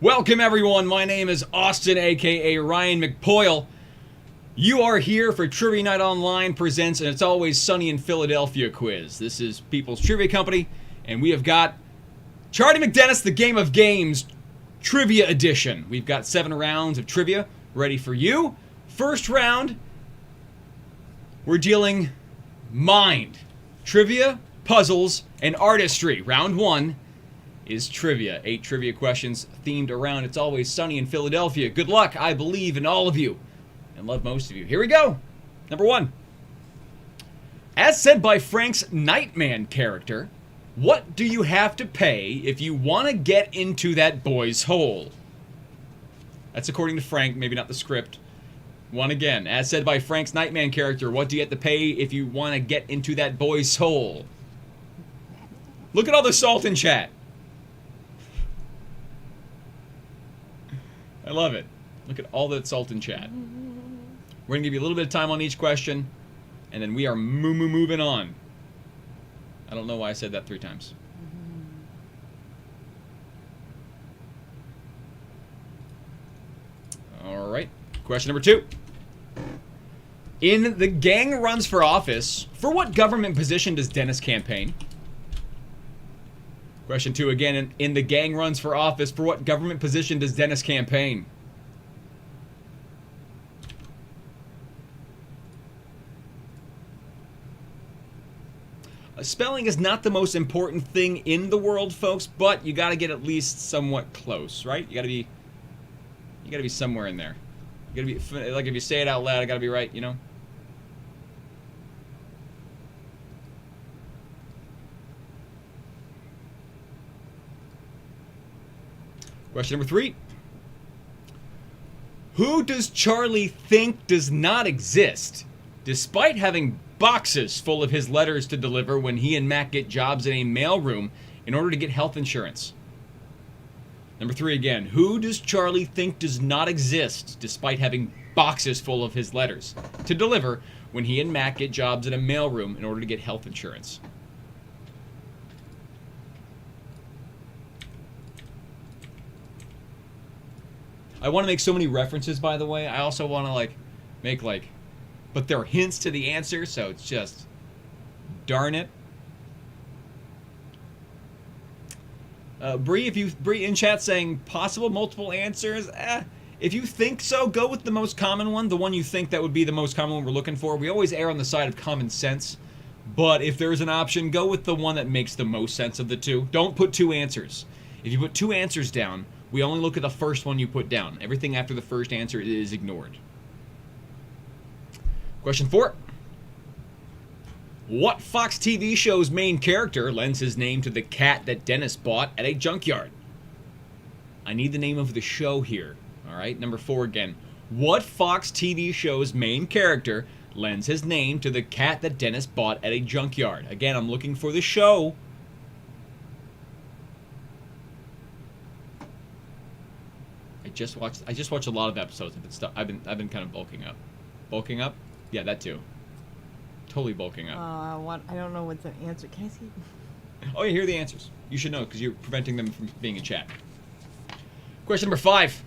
Welcome everyone, my name is Austin aka Ryan McPoyle. You are here for Trivia Night Online presents and It's Always Sunny in Philadelphia quiz. This is People's Trivia Company and we have got Chardee MacDennis, the Game of Games Trivia Edition. We've got 7 rounds of trivia ready for you. First round, we're dealing mind, trivia, puzzles, and artistry. Round 1 is trivia. 8 trivia questions themed around It's Always Sunny in Philadelphia. Good luck. I believe in all of you and love most of you. Here we go. Number 1. As said by Frank's Nightman character, what do you have to pay if you want to get into that boy's hole? That's according to Frank, maybe not the script. One again. As said by Frank's Nightman character, what do you have to pay if you want to get into that boy's hole? Look at all the salt in chat. I love it. Look at all that salt in chat. We're going to give you a little bit of time on each question, and then we are moving on. I don't know why I said that 3 times. All right. Question number 2. In The Gang Runs for Office, for what government position does Dennis campaign? Question 2 again. In The Gang Runs for Office, for what government position does Dennis campaign? Spelling is not the most important thing in the world, folks, but you got to get at least somewhat close, right? You got to be somewhere in there. You got to be like, if you say it out loud, it got to be right, you know? Question number 3. Who does Charlie think does not exist, despite having boxes full of his letters to deliver when he and Mac get jobs in a mailroom in order to get health insurance? Number 3 again. Who does Charlie think does not exist, despite having boxes full of his letters to deliver when he and Mac get jobs in a mailroom in order to get health insurance? I want to make so many references, by the way. I also want to make but there are hints to the answer, so it's just darn it. Bree in chat saying possible multiple answers. If you think so, go with the most common one, the one you think that would be the most common one we're looking for. We always err on the side of common sense, but if there's an option, go with the one that makes the most sense of the two. Don't put 2 answers. If you put 2 answers down, we only look at the first one you put down. Everything after the first answer is ignored. Question 4. What Fox TV show's main character lends his name to the cat that Dennis bought at a junkyard? I need the name of the show here. Alright, number 4 again. What Fox TV show's main character lends his name to the cat that Dennis bought at a junkyard? Again, I'm looking for the show. I just watched a lot of episodes of it. I've been kind of bulking up. Bulking up? Yeah, that too. Totally bulking up. I don't know what the answer. Can I see? Oh, yeah, here are the answers. You should know because you're preventing them from being in chat. Question number 5.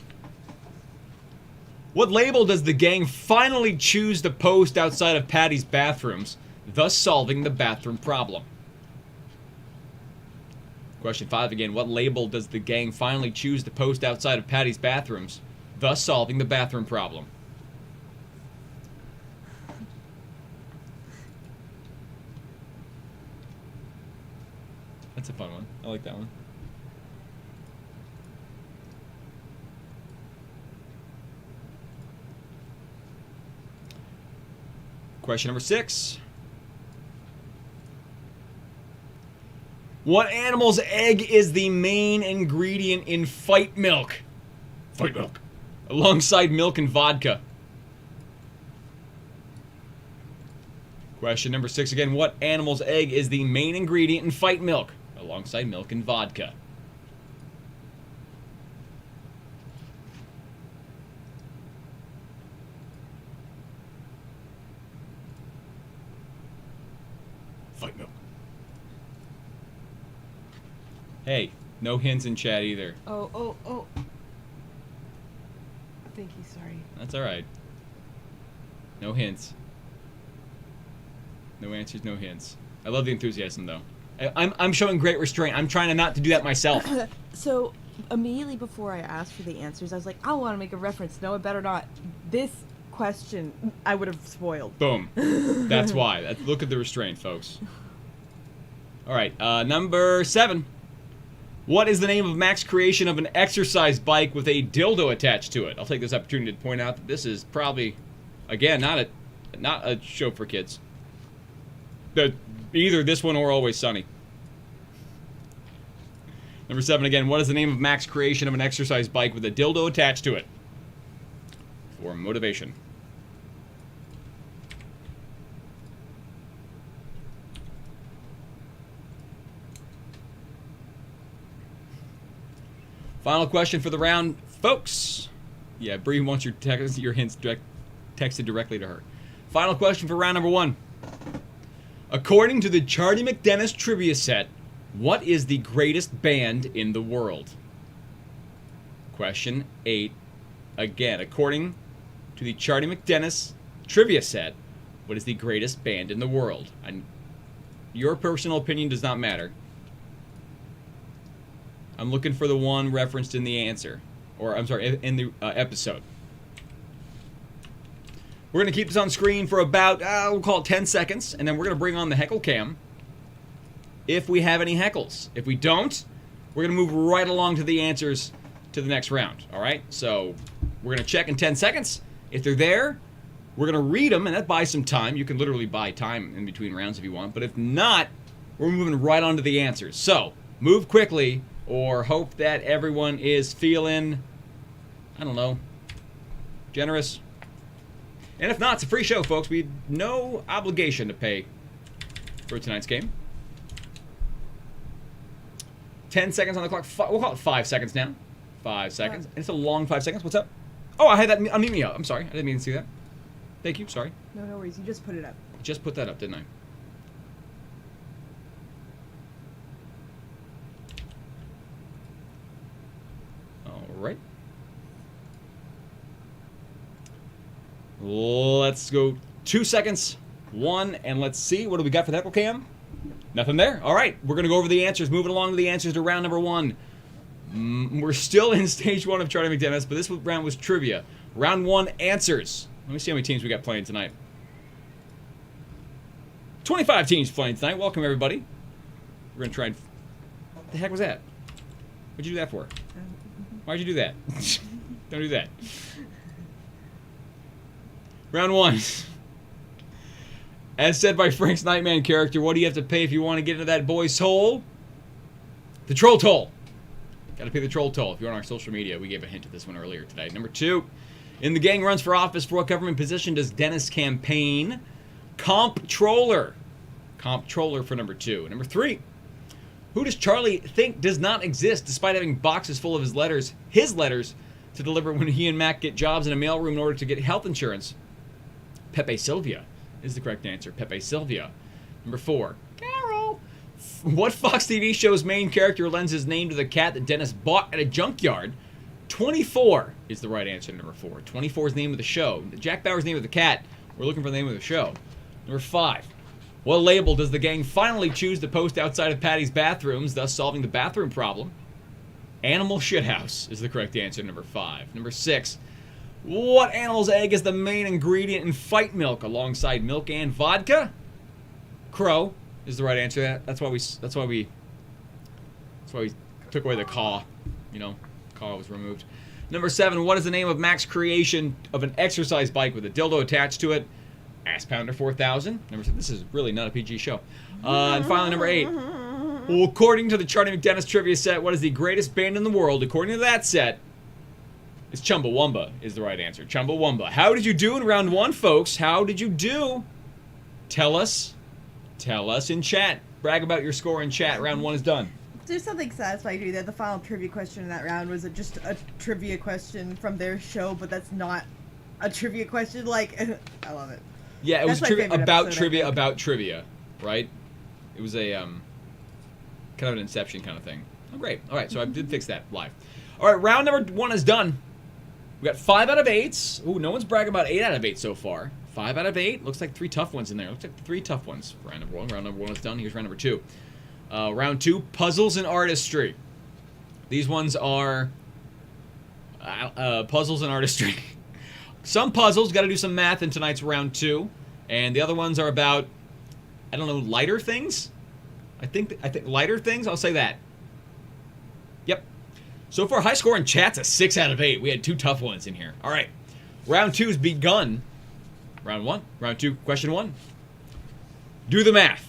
What label does the gang finally choose to post outside of Paddy's bathrooms, thus solving the bathroom problem? Question 5 again. What label does the gang finally choose to post outside of Paddy's bathrooms, thus solving the bathroom problem? That's a fun one. I like that one. Question number 6. What animal's egg is the main ingredient in fight milk? Fight milk. Alongside milk and vodka. Question number 6 again. What animal's egg is the main ingredient in fight milk? Alongside milk and vodka. Fight milk. Hey, no hints in chat either. Oh. thank you. Sorry. That's all right. No hints. No answers, no hints. I love the enthusiasm, though. I'm showing great restraint. I'm trying to not to do that myself. So, immediately before I asked for the answers, I was like, I want to make a reference. No, it better not. This question, I would have spoiled. Boom. That's why. Look at the restraint, folks. All right, number 7. What is the name of Mac's creation of an exercise bike with a dildo attached to it? I'll take this opportunity to point out that this is probably, again, not a show for kids. Either this one or Always Sunny. Number 7 again. What is the name of Mac's creation of an exercise bike with a dildo attached to it? For motivation. Final question for the round, folks. Yeah, Bree wants your hints texted directly to her. Final question for round number 1. According to the Chardee MacDennis trivia set, what is the greatest band in the world? Question 8. Again, according to the Chardee MacDennis trivia set, what is the greatest band in the world? Your personal opinion does not matter. I'm looking for the one referenced in the answer. Or, I'm sorry, in the episode. We're going to keep this on screen for about, we'll call it 10 seconds, and then we're going to bring on the heckle cam if we have any heckles. If we don't, we're going to move right along to the answers to the next round, all right? So we're going to check in 10 seconds. If they're there, we're going to read them, and that buys some time. You can literally buy time in between rounds if you want, but if not, we're moving right on to the answers. So move quickly, or hope that everyone is feeling, I don't know, generous. And if not, it's a free show, folks. We have no obligation to pay for tonight's game. 10 seconds on the clock. We'll call it 5 seconds now. 5 seconds. And it's a long 5 seconds. What's up? Oh, I had that unmute me up. I'm sorry. I didn't mean to see that. Thank you. Sorry. No worries. You just put it up. Just put that up, didn't I? All right. Let's go 2 seconds. 1, and let's see. What do we got for the heckle cam? Nothing there. All right. We're going to go over the answers. Moving along to the answers to round number 1. We're still in stage 1 of Chardee MacDennis, but this round was trivia. Round 1, answers. Let me see how many teams we got playing tonight. 25 teams playing tonight. Welcome, everybody. We're going to try and... What the heck was that? What'd you do that for? Why'd you do that? Don't do that. Round 1. As said by Frank's Nightman character, what do you have to pay if you want to get into that boy's hole? The troll toll. Got to pay the troll toll. If you're on our social media, we gave a hint to this one earlier today. Number 2. In the gang runs for office, for what government position does Dennis campaign? Comptroller. Comptroller for number 2. Number 3. Who does Charlie think does not exist despite having boxes full of his letters to deliver when he and Mac get jobs in a mailroom in order to get health insurance? Pepe Sylvia is the correct answer. Pepe Sylvia. Number 4. Carol. What Fox TV show's main character lends his name to the cat that Dennis bought at a junkyard? 24 is the right answer. Number 4. 24 is the name of the show. Jack Bauer's name of the cat. We're looking for the name of the show. Number 5. What label does the gang finally choose to post outside of Paddy's bathrooms, thus solving the bathroom problem? Animal shithouse is the correct answer. Number 5. Number 6. What animal's egg is the main ingredient in fight milk alongside milk and vodka? Crow is the right answer. That's why we took away the caw. You know, caw was removed. Number 7. What is the name of Mac's creation of an exercise bike with a dildo attached to it? Ass Pounder 4000. This is really not a PG show. And finally, number 8. Well, according to the Chardee MacDennis trivia set, what is the greatest band in the world? According to that set, it's Chumbawamba is the right answer. Chumbawamba. How did you do in round 1, folks? How did you do? Tell us in chat. Brag about your score in chat. Round 1 is done. There's something satisfying that the final trivia question in that round was just a trivia question from their show, but that's not a trivia question. Like, I love it. Yeah, it was about trivia, right? It was a kind of an Inception kind of thing. Oh, great. All right, so I did fix that live. All right, round number 1 is done. We got 5 out of 8s. Ooh, no one's bragging about 8 out of 8 so far. 5 out of 8. Looks like 3 tough ones in there. Looks like 3 tough ones for round number 1. Round number 1 is done. Here's round number 2. Round 2, puzzles and artistry. These ones are puzzles and artistry. Some puzzles, got to do some math in tonight's round 2. And the other ones are about, I don't know, lighter things? I think lighter things, I'll say that. Yep. So far, high score in chat's a 6 out of 8. We had 2 tough ones in here. All right. Round 2's begun. Round 1. Round 2, question 1. Do the math.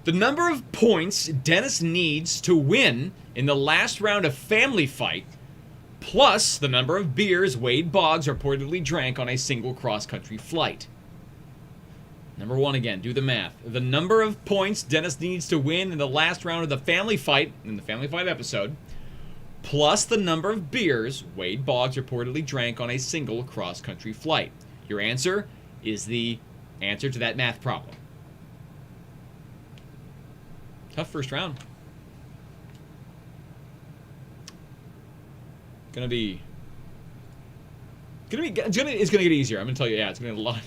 The number of points Dennis needs to win in the last round of Family Fight, plus the number of beers Wade Boggs reportedly drank on a single cross-country flight. Number 1 again, do the math. The number of points Dennis needs to win in the last round of the Family Fight, in the Family Fight episode, plus the number of beers Wade Boggs reportedly drank on a single cross-country flight. Your answer is the answer to that math problem. Tough first round. It's gonna get easier. I'm gonna tell you, yeah, it's gonna get a lot.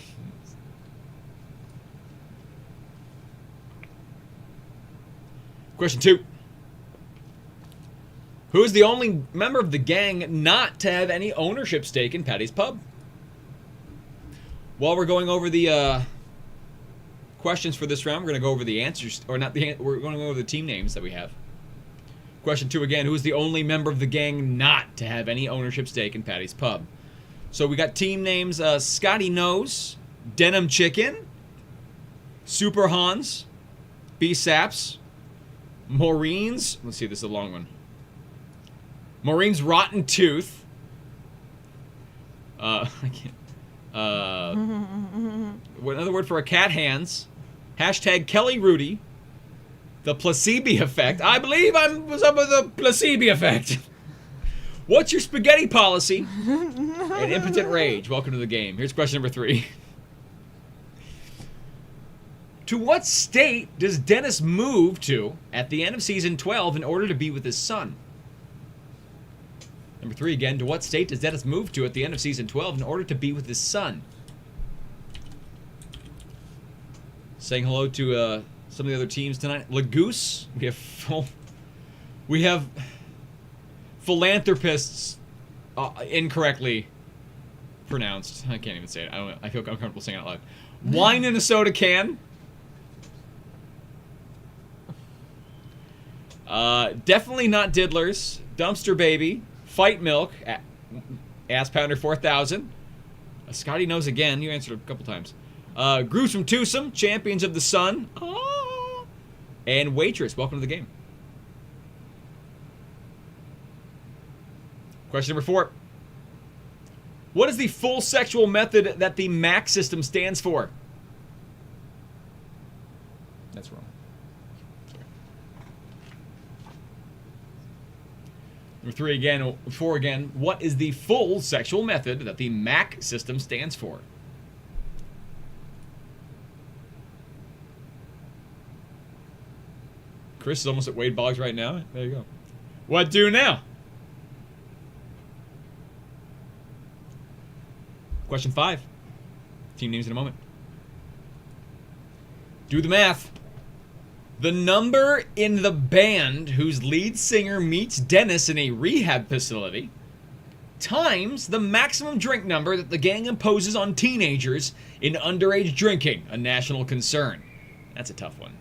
Question 2. Who is the only member of the gang not to have any ownership stake in Paddy's Pub? While we're going over the questions for this round, we're going to go over the answers, or not the, we're going to go over the team names that we have. Question 2 again, who is the only member of the gang not to have any ownership stake in Paddy's Pub? So we got team names, Scotty Nose, Denim Chicken, Super Hans, B-Saps, Maureen's, let's see, this is a long one. Maureen's Rotten Tooth. I can't. Another word for a cat hands. Hashtag Kelly Rudy. The placebo effect. I believe I was up with the placebo effect. What's your spaghetti policy? And impotent rage. Welcome to the game. Here's question number 3. To what state does Dennis move to at the end of season 12 in order to be with his son? Number 3 again, to what state does Dennis move to at the end of season 12 in order to be with his son? Saying hello to some of the other teams tonight. Lagoose. We have philanthropists incorrectly pronounced. I can't even say it. I feel uncomfortable saying it out loud. Wine in a soda can. Definitely not Diddlers. Dumpster Baby. Fight Milk. Ass Pounder 4000. Scotty Knows again. You answered a couple times. Gruesome Twosome. Champions of the Sun. Oh. And Waitress. Welcome to the game. Question number 4. What is the full sexual method that the M.A.C system stands for? That's wrong. Sorry. Number 3 again, 4 again. What is the full sexual method that the M.A.C system stands for? Chris is almost at Wade Boggs right now. There you go. What do now? Question 5. Team names in a moment. Do the math. The number in the band whose lead singer meets Dennis in a rehab facility times the maximum drink number that the gang imposes on teenagers in Underage Drinking, a national concern. That's a tough one.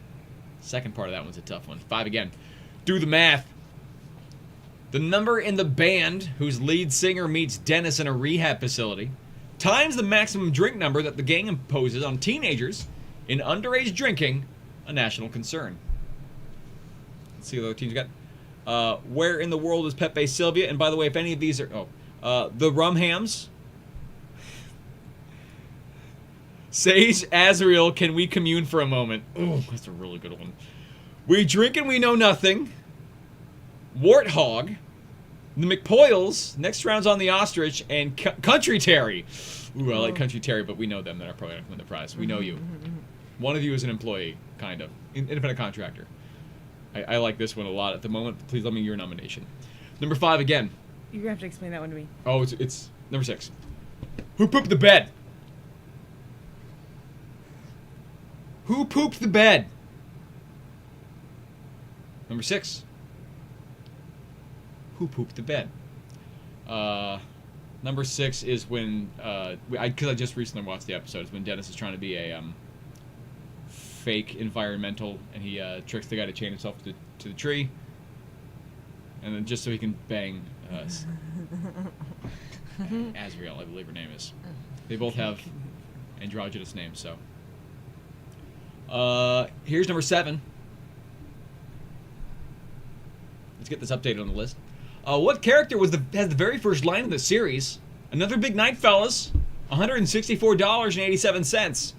Second part of that one's a tough one. 5 again. Do the math. The number in the band whose lead singer meets Dennis in a rehab facility times the maximum drink number that the gang imposes on teenagers in Underage Drinking, a national concern. Let's see what other teams got. Where in the world is Pepe Sylvia? And by the way, if any of these are... the Rumhams. Sage Azrael, can we commune for a moment? Oh, that's a really good one. We drink and we know nothing. Warthog. The McPoyles. Next round's on the Ostrich. And Country Terry. Ooh, I like Country Terry, but we know them. They're probably going to win the prize. We know you. One of you is an employee, kind of. Independent contractor. I like this one a lot at the moment. Please let me your nomination. Number 5 again. You're going to have to explain that one to me. Oh, it's Number 6. Who pooped the bed? Who pooped the bed? Number 6. Who pooped the bed? Number 6 is when, because I just recently watched the episode, is when Dennis is trying to be a fake environmental, and he tricks the guy to chain himself to the tree, and then just so he can bang Azrael, I believe her name is. They both have androgynous names, so. Here's number 7. Let's get this updated on the list. What character has the very first line of the series? Another big night, fellas. $164.87.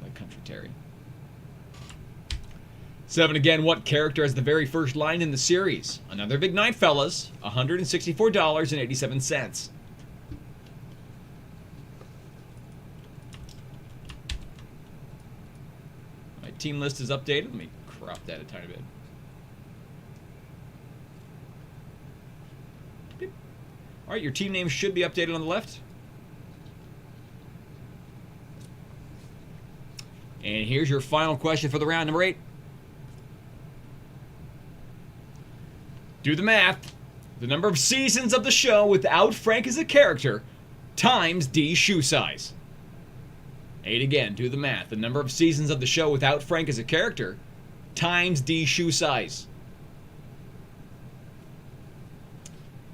Like Country Terry. 7 again. What character has the very first line in the series? Another big night, fellas. $164.87. My team list is updated. Let me crop that a tiny bit. All right, your team name should be updated on the left. And here's your final question for the round, number 8. Do the math. The number of seasons of the show without Frank as a character times Dee's shoe size. 8 again, do the math. The number of seasons of the show without Frank as a character times Dee's shoe size.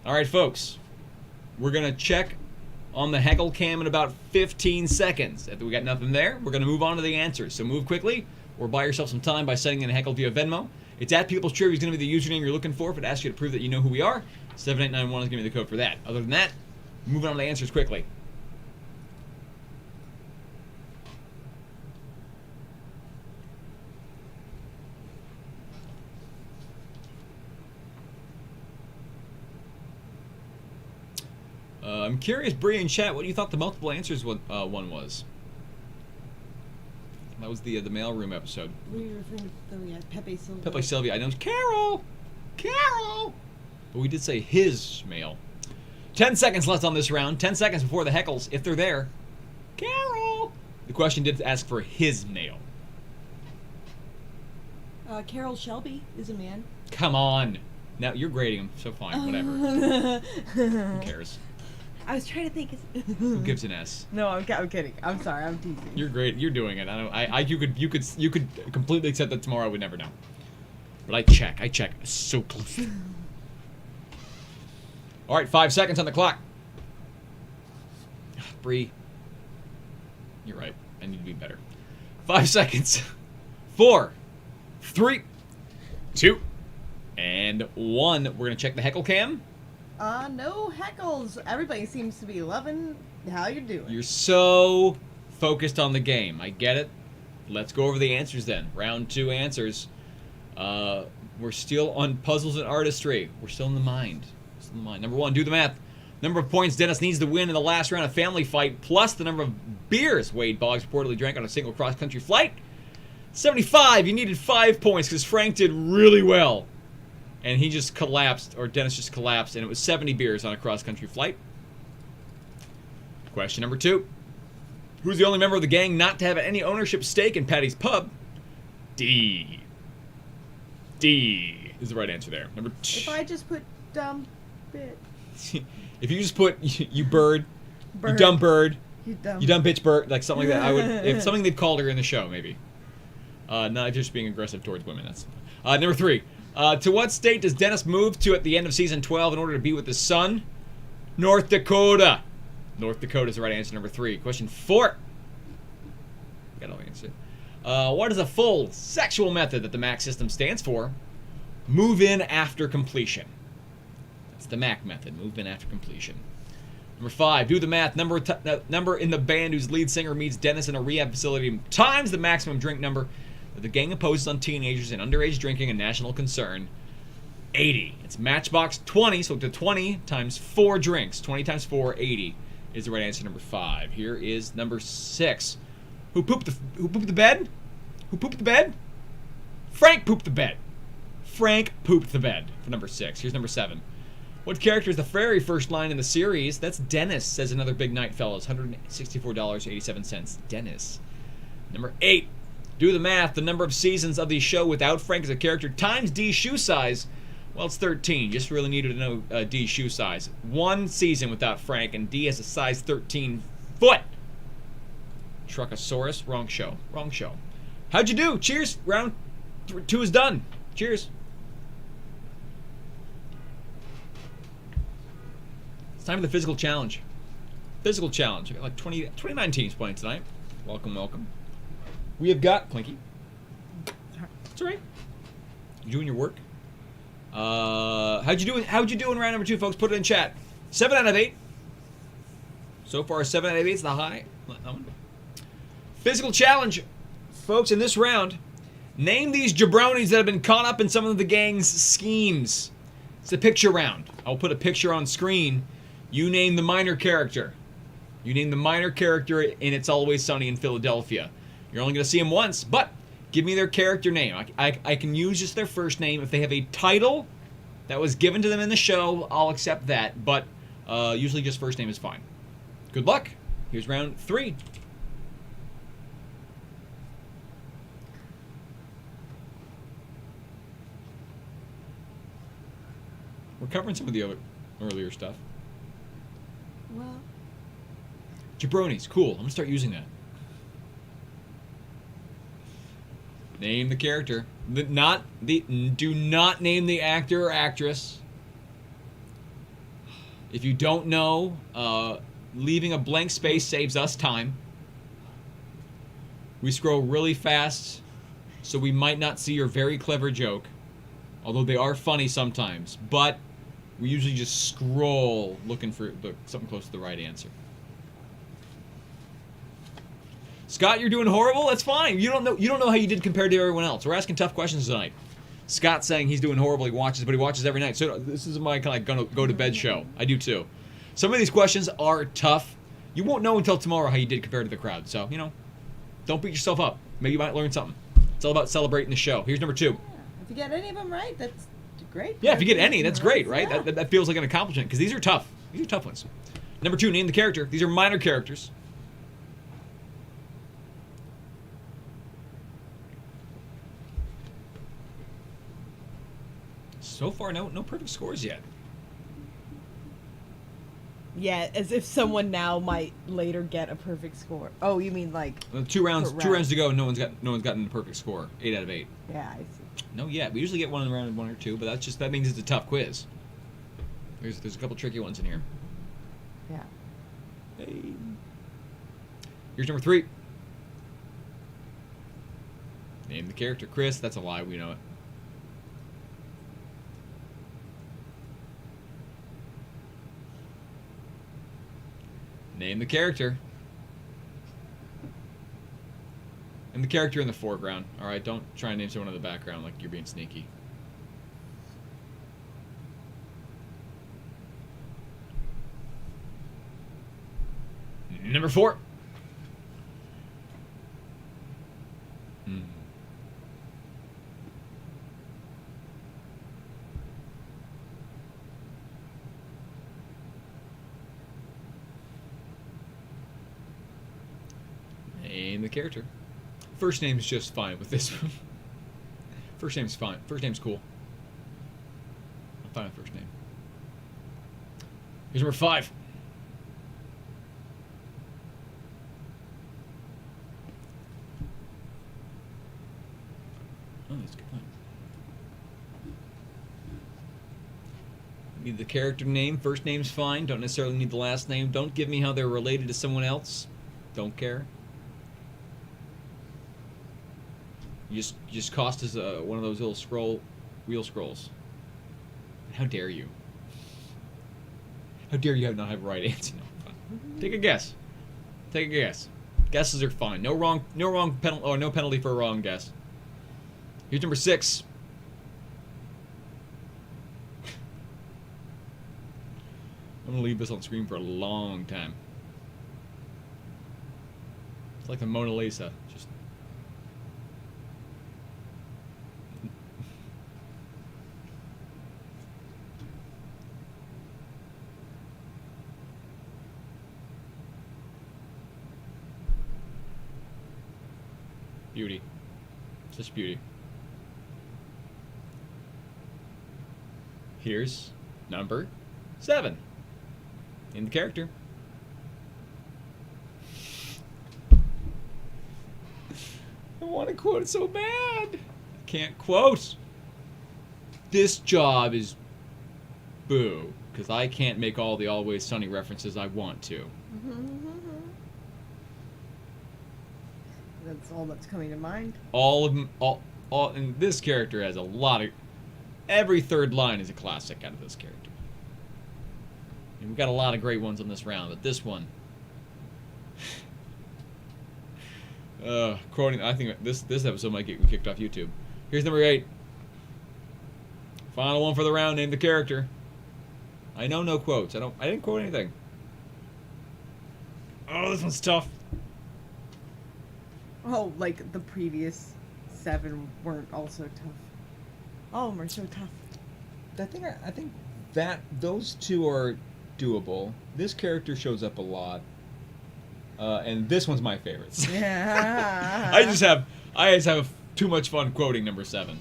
All right, folks. We're going to check on the heckle cam in about 15 seconds. If we got nothing there, we're going to move on to the answers. So move quickly or buy yourself some time by sending in a heckle via Venmo. It's at People's Trivia is going to be the username you're looking for. If it asks you to prove that you know who we are, 7891 is going to be the code for that. Other than that, moving on to the answers quickly. I'm curious, Bree in chat, what do you thought the multiple answers one was? That was the mailroom episode. We were referring to Pepe Silvia. Pepe Silvia. I know. Carol! Carol! But we did say his mail. 10 seconds left on this round. 10 seconds before the heckles, if they're there. Carol! The question did ask for his mail. Carol Shelby is a man. Come on. Now, you're grading him, so fine. Whatever. Who cares? I was trying to think. Who gives an S? No, I'm kidding. I'm sorry. I'm teasing. You're great. You're doing it. You could completely accept that tomorrow. I would never know. But I check so closely. All right, 5 seconds on the clock. Bree, you're right. I need to be better. 5 seconds. 4, 3, 2, and 1. We're gonna check the heckle cam. No heckles. Everybody seems to be loving how you're doing. You're so focused on the game. I get it. Let's go over the answers then. Round 2 answers. We're still on puzzles and artistry. We're still in the mind. Number 1, do the math. Number of points Dennis needs to win in the last round of Family Fight, plus the number of beers Wade Boggs reportedly drank on a single cross-country flight. 75. You needed 5 points because Frank did really well. And he just collapsed, or Dennis just collapsed, and it was 70 beers on a cross-country flight. Question number 2. Who's the only member of the gang not to have any ownership stake in Paddy's pub? D. D is the right answer there. Number 2. If I just put dumb bit. If you just put you bird, you dumb bird, you dumb bitch bird, like something like that, I would, if something they'd called her in the show, maybe. Not just being aggressive towards women. That's number 3. To what state does Dennis move to at the end of season 12 in order to be with his son? North Dakota. North Dakota is the right answer, number 3. Question 4. Got all the answers. What is a full sexual method that the M.A.C system stands for? Move in after completion. That's the M.A.C method. Move in after completion. Number 5. Do the math. Number in the band whose lead singer meets Dennis in a rehab facility times the maximum drink number that the gang imposes on teenagers and underage drinking a national concern. 80. It's Matchbox 20, so to 20 times 4 drinks. 20 times 4, 80 is the right answer, number 5. Here is number 6. Who pooped the bed? Who pooped the bed? Frank pooped the bed. Frank pooped the bed for number 6. Here's number 7. What character is the very first line in the series? That's Dennis, says another big night, fellas. $164.87. Dennis. Number 8. Do the math. The number of seasons of the show without Frank as a character times D's shoe size. Well, it's 13. Just really needed to know D's shoe size. 1 season without Frank, and D has a size 13 foot. Truckosaurus. Wrong show. Wrong show. How'd you do? Cheers. Round 2 is done. Cheers. It's time for the physical challenge. Physical challenge. I got like 29 teams playing tonight. Welcome, welcome. We have got Plinky. It's all right. You doing your work? How'd you do in round number 2, folks? Put it in chat. 7 out of 8. So far, 7 out of 8 is the high. That one. Physical challenge, folks. In this round, name these jabronis that have been caught up in some of the gang's schemes. It's a picture round. I'll put a picture on screen. You name the minor character. You name the minor character in It's Always Sunny in Philadelphia. You're only going to see them once, but give me their character name. I can use just their first name. If they have a title that was given to them in the show, I'll accept that, but usually just first name is fine. Good luck. Here's round 3. We're covering some of the other earlier stuff. Well, Jabronis, cool. I'm gonna start using that. Name the character. Do not name the actor or actress. If you don't know, leaving a blank space saves us time. We scroll really fast, so we might not see your very clever joke, although they are funny sometimes. But we usually just scroll looking for something close to the right answer. Scott, you're doing horrible? That's fine. You don't know how you did compared to everyone else. We're asking tough questions tonight. Scott's saying he's doing horrible. He watches every night. So this is my kind of gonna go to bed show. I do too. Some of these questions are tough. You won't know until tomorrow how you did compared to the crowd. So, don't beat yourself up. Maybe you might learn something. It's all about celebrating the show. Here's number 2. yeah. If you get any of them right, that's great. Yeah, if you get any, that's great, right? Yeah. That feels like an accomplishment because these are tough. These are tough ones. Number 2, name the character. These are minor characters. So far, no perfect scores yet. Yeah, as if someone now might later get a perfect score. Oh, you mean like 2 rounds to go. No one's gotten the perfect score. 8 out of 8. Yeah, I see. No, yeah, we usually get one in round 1 or 2, but that means it's a tough quiz. There's a couple tricky ones in here. Yeah. Hey. Here's number 3. Name the character. Chris, that's a lie. We know it. Name the character. And the character in the foreground. Alright, don't try and name someone in the background like you're being sneaky. Number 4. Name the character. First name's just fine with this one. First name's fine. First name's cool. I'm fine with first name. Here's number 5. Oh, that's a good one. Need the character name. First name's fine. Don't necessarily need the last name. Don't give me how they're related to someone else. Don't care. You just cost us one of those little wheel scrolls. How dare you? How dare you not have a right answer? No, take a guess. Take a guess. Guesses are fine. No penalty for a wrong guess. Here's number 6. I'm gonna leave this on screen for a long time. It's like the Mona Lisa. Just Beauty. Such beauty. Here's number 7 in the character. I want to quote it so bad. I can't quote. This job is boo, because I can't make all the Always Sunny references I want to. That's all that's coming to mind. All of them, and this character has a lot of. Every third line is a classic out of this character. And we've got a lot of great ones on this round, but this one. Quoting, I think this episode might get me kicked off YouTube. Here's number 8. Final one for the round. Name the character. I know no quotes. I didn't quote anything. Oh, this one's tough. Oh, like the previous 7 weren't also tough. All of them are so tough. I think that those 2 are doable. This character shows up a lot. And this one's my favorite. Yeah. I just have too much fun quoting number 7.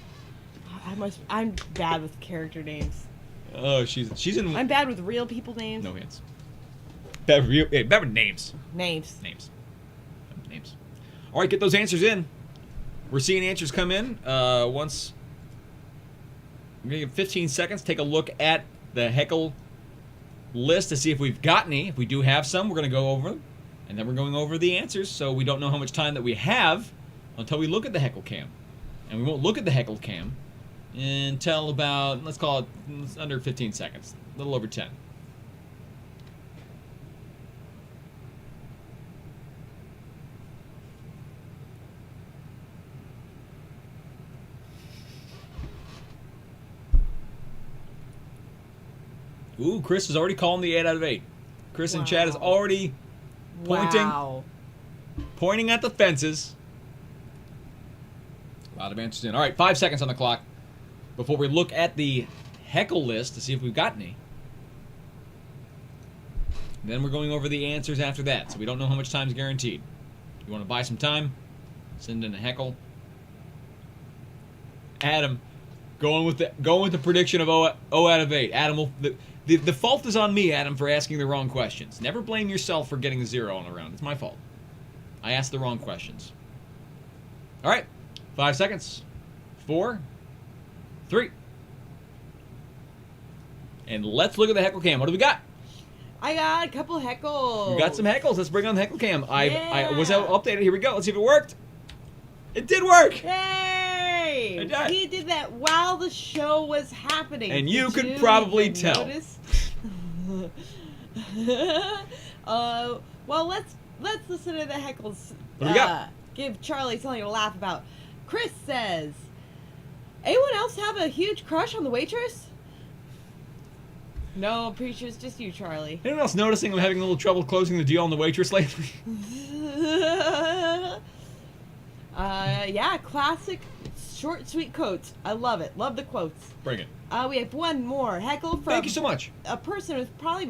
I'm bad with character names. Oh, she's in. I'm bad with real people names. No hands. Bad with names. Names. All right, get those answers in. We're seeing answers come in. Once. I'm gonna give 15 seconds. Take a look at the heckle list to see if we've got any. If we do have some, we're gonna go over them, and then we're going over the answers. So we don't know how much time that we have until we look at the heckle cam, and we won't look at the heckle cam until about, let's call it under 15 seconds, a little over 10. Ooh, Chris is already calling the 8 out of 8. Chris in chat is already pointing at the fences. A lot of answers in. All right, 5 seconds on the clock before we look at the heckle list to see if we've got any. Then we're going over the answers after that, so we don't know how much time is guaranteed. You want to buy some time? Send in a heckle. Adam, going with the prediction of 0 out of 8. Adam, the fault is on me, Adam, for asking the wrong questions. Never blame yourself for getting a 0 on a round. It's my fault. I asked the wrong questions. All right, 5 seconds. 4, 3. And let's look at the heckle cam. What do we got? I got a couple heckles. We got some heckles. Let's bring on the heckle cam. I was updated. Here we go. Let's see if it worked. It did work. Yay! He did that while the show was happening. And you could probably tell. Well, let's listen to the heckles. What do we got? Give Charlie something to laugh about. Chris says, anyone else have a huge crush on the waitress? No, I'm pretty sure it's just you, Charlie. Anyone else noticing I'm having a little trouble closing the deal on the waitress lately? Yeah, classic short, sweet quotes. I love it. Love the quotes. Bring it. We have one more heckle from. Thank you so much. A person with probably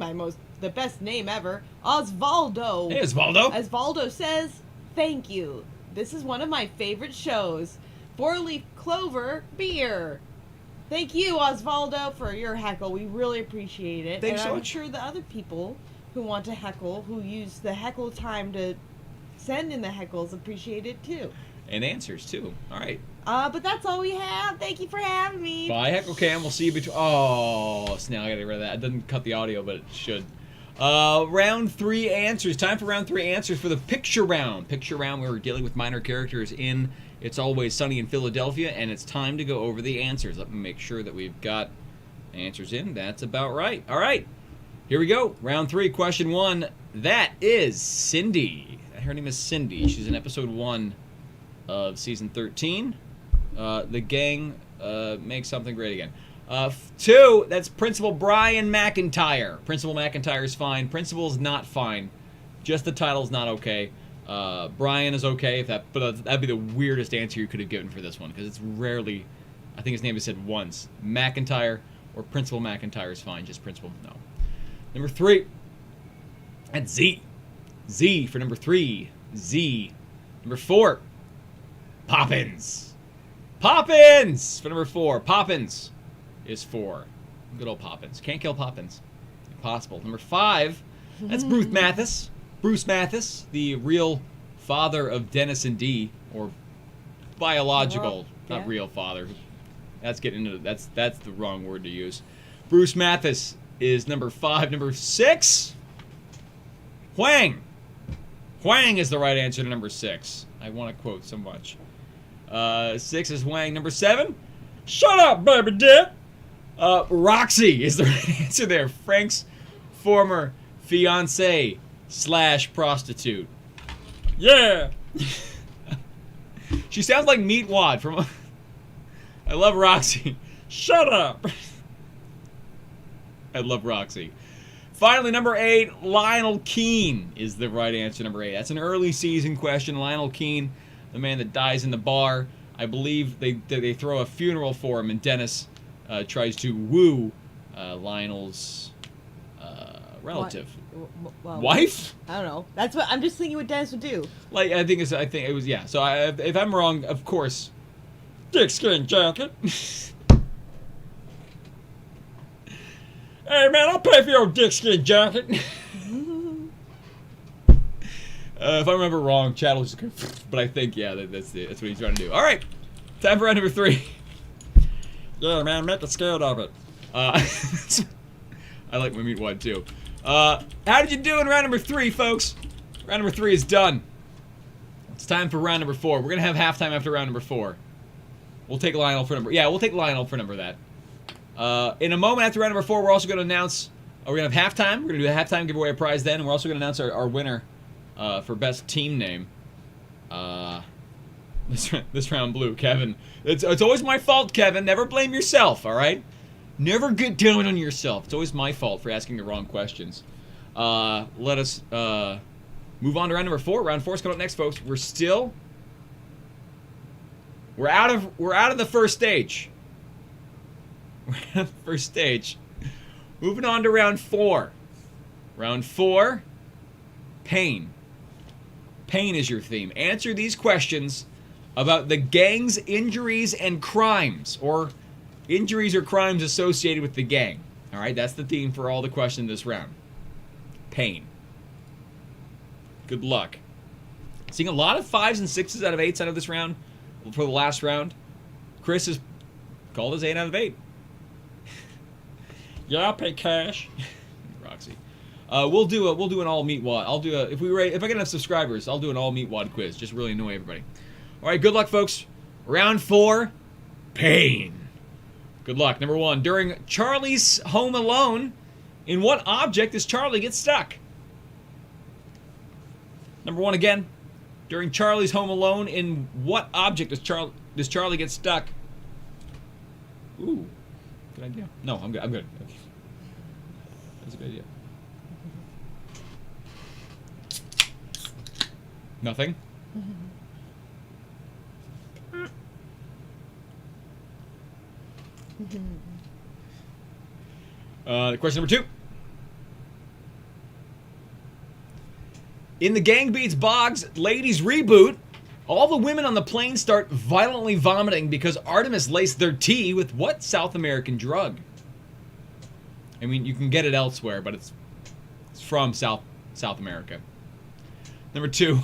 the best name ever, Osvaldo. Hey, Osvaldo. Osvaldo says, "Thank you. This is one of my favorite shows. 4-leaf clover beer." Thank you, Osvaldo, for your heckle. We really appreciate it. Thanks so much. I'm sure the other people who want to heckle, who use the heckle time to send in the heckles, appreciate it too. And answers too. All right. But that's all we have. Thank you for having me. Bye, heckle cam. We'll see you between. Oh, so now I gotta get rid of that. It doesn't cut the audio, but it should. Round 3 answers. Time for round 3 answers for the picture round. Picture round where we're dealing with minor characters in It's Always Sunny in Philadelphia, and it's time to go over the answers. Let me make sure that we've got answers in. That's about right. All right. Here we go. Round 3, question 1. That is Cindy. Her name is Cindy. She's in episode 1 of season 13. The gang makes something great again. 2, that's Principal Brian McIntyre. Principal McIntyre is fine. Principal's not fine. Just the title's not okay. Brian is okay, but that'd be the weirdest answer you could have given for this one, because it's rarely, I think his name is said once. McIntyre or Principal McIntyre is fine, just Principal, no. Number 3, that's Z. Z for number 3. Z. Number 4, Poppins. Poppins for number 4. Poppins is 4. Good old Poppins. Can't kill Poppins. Impossible. Number 5, that's Bruce Mathis. Bruce Mathis, the real father of Dennis and Dee, or biological, not real father. That's getting into that's the wrong word to use. Bruce Mathis is number 5. Number 6, Huang. Huang is the right answer to number 6. I want to quote so much. 6 is Huang. Number 7, shut up, baby dick. Roxy is the right answer there. Frank's former fiance / prostitute. Yeah. She sounds like Meat Wad from. I love Roxy. Shut up. I love Roxy. Finally, number 8, Lionel Keane is the right answer. Number 8. That's an early season question. Lionel Keane, the man that dies in the bar. I believe they throw a funeral for him, and Dennis tries to woo Lionel's relative. Well, wife? I don't know. That's what I'm just thinking what Dennis would do. Like I think it was yeah. So if I'm wrong, of course. Dick skin jacket. Hey man, I'll pay for your dick skin jacket. If I remember wrong, Chad will just. But I think yeah, that's it. That's what he's trying to do. All right, time for round number 3. Yeah, man, make it scared of it. I like my meat wad too. How did you do in round number 3, folks? Round number 3 is done. It's time for round number 4. We're gonna have halftime after round number 4. We'll take Lionel for number. Yeah, we'll take Lionel for number that. In a moment after round number 4, we're also gonna announce. We're gonna have halftime. We're gonna do a halftime, give away a prize then, and we're also gonna announce our winner for best team name. This round blue, Kevin. It's always my fault, Kevin. Never blame yourself, all right? Never get down on yourself. It's always my fault for asking the wrong questions. Let us move on to round number 4. Round 4 is coming up next, folks. We're out of the first stage. We're out of the first stage. Moving on to round 4. Round 4, pain. Pain is your theme. Answer these questions about the gang's injuries and crimes, or injuries or crimes associated with the gang. All right, that's the theme for all the questions this round. Pain. Good luck. Seeing a lot of 5s and 6s out of 8s out of this round for the last round. Chris has called his 8 out of 8. Yeah, I'll pay cash. Roxy. We'll do an all meat wad. If I get enough subscribers, I'll do an all meat wad quiz. Just really annoy everybody. All right, good luck, folks. Round 4, pain. Good luck. Number 1, during Charlie's home alone, in what object does Charlie get stuck? Number 1 again. During Charlie's home alone, in what object does Charlie get stuck? Ooh, good idea. No, I'm good. I'm good. Okay. That's a good idea. Nothing. Question number 2. In the Gang Beats Boggs ladies reboot, all the women on the plane start violently vomiting because Artemis laced their tea with what South American drug? I mean, you can get it elsewhere, but it's from South America. Number 2.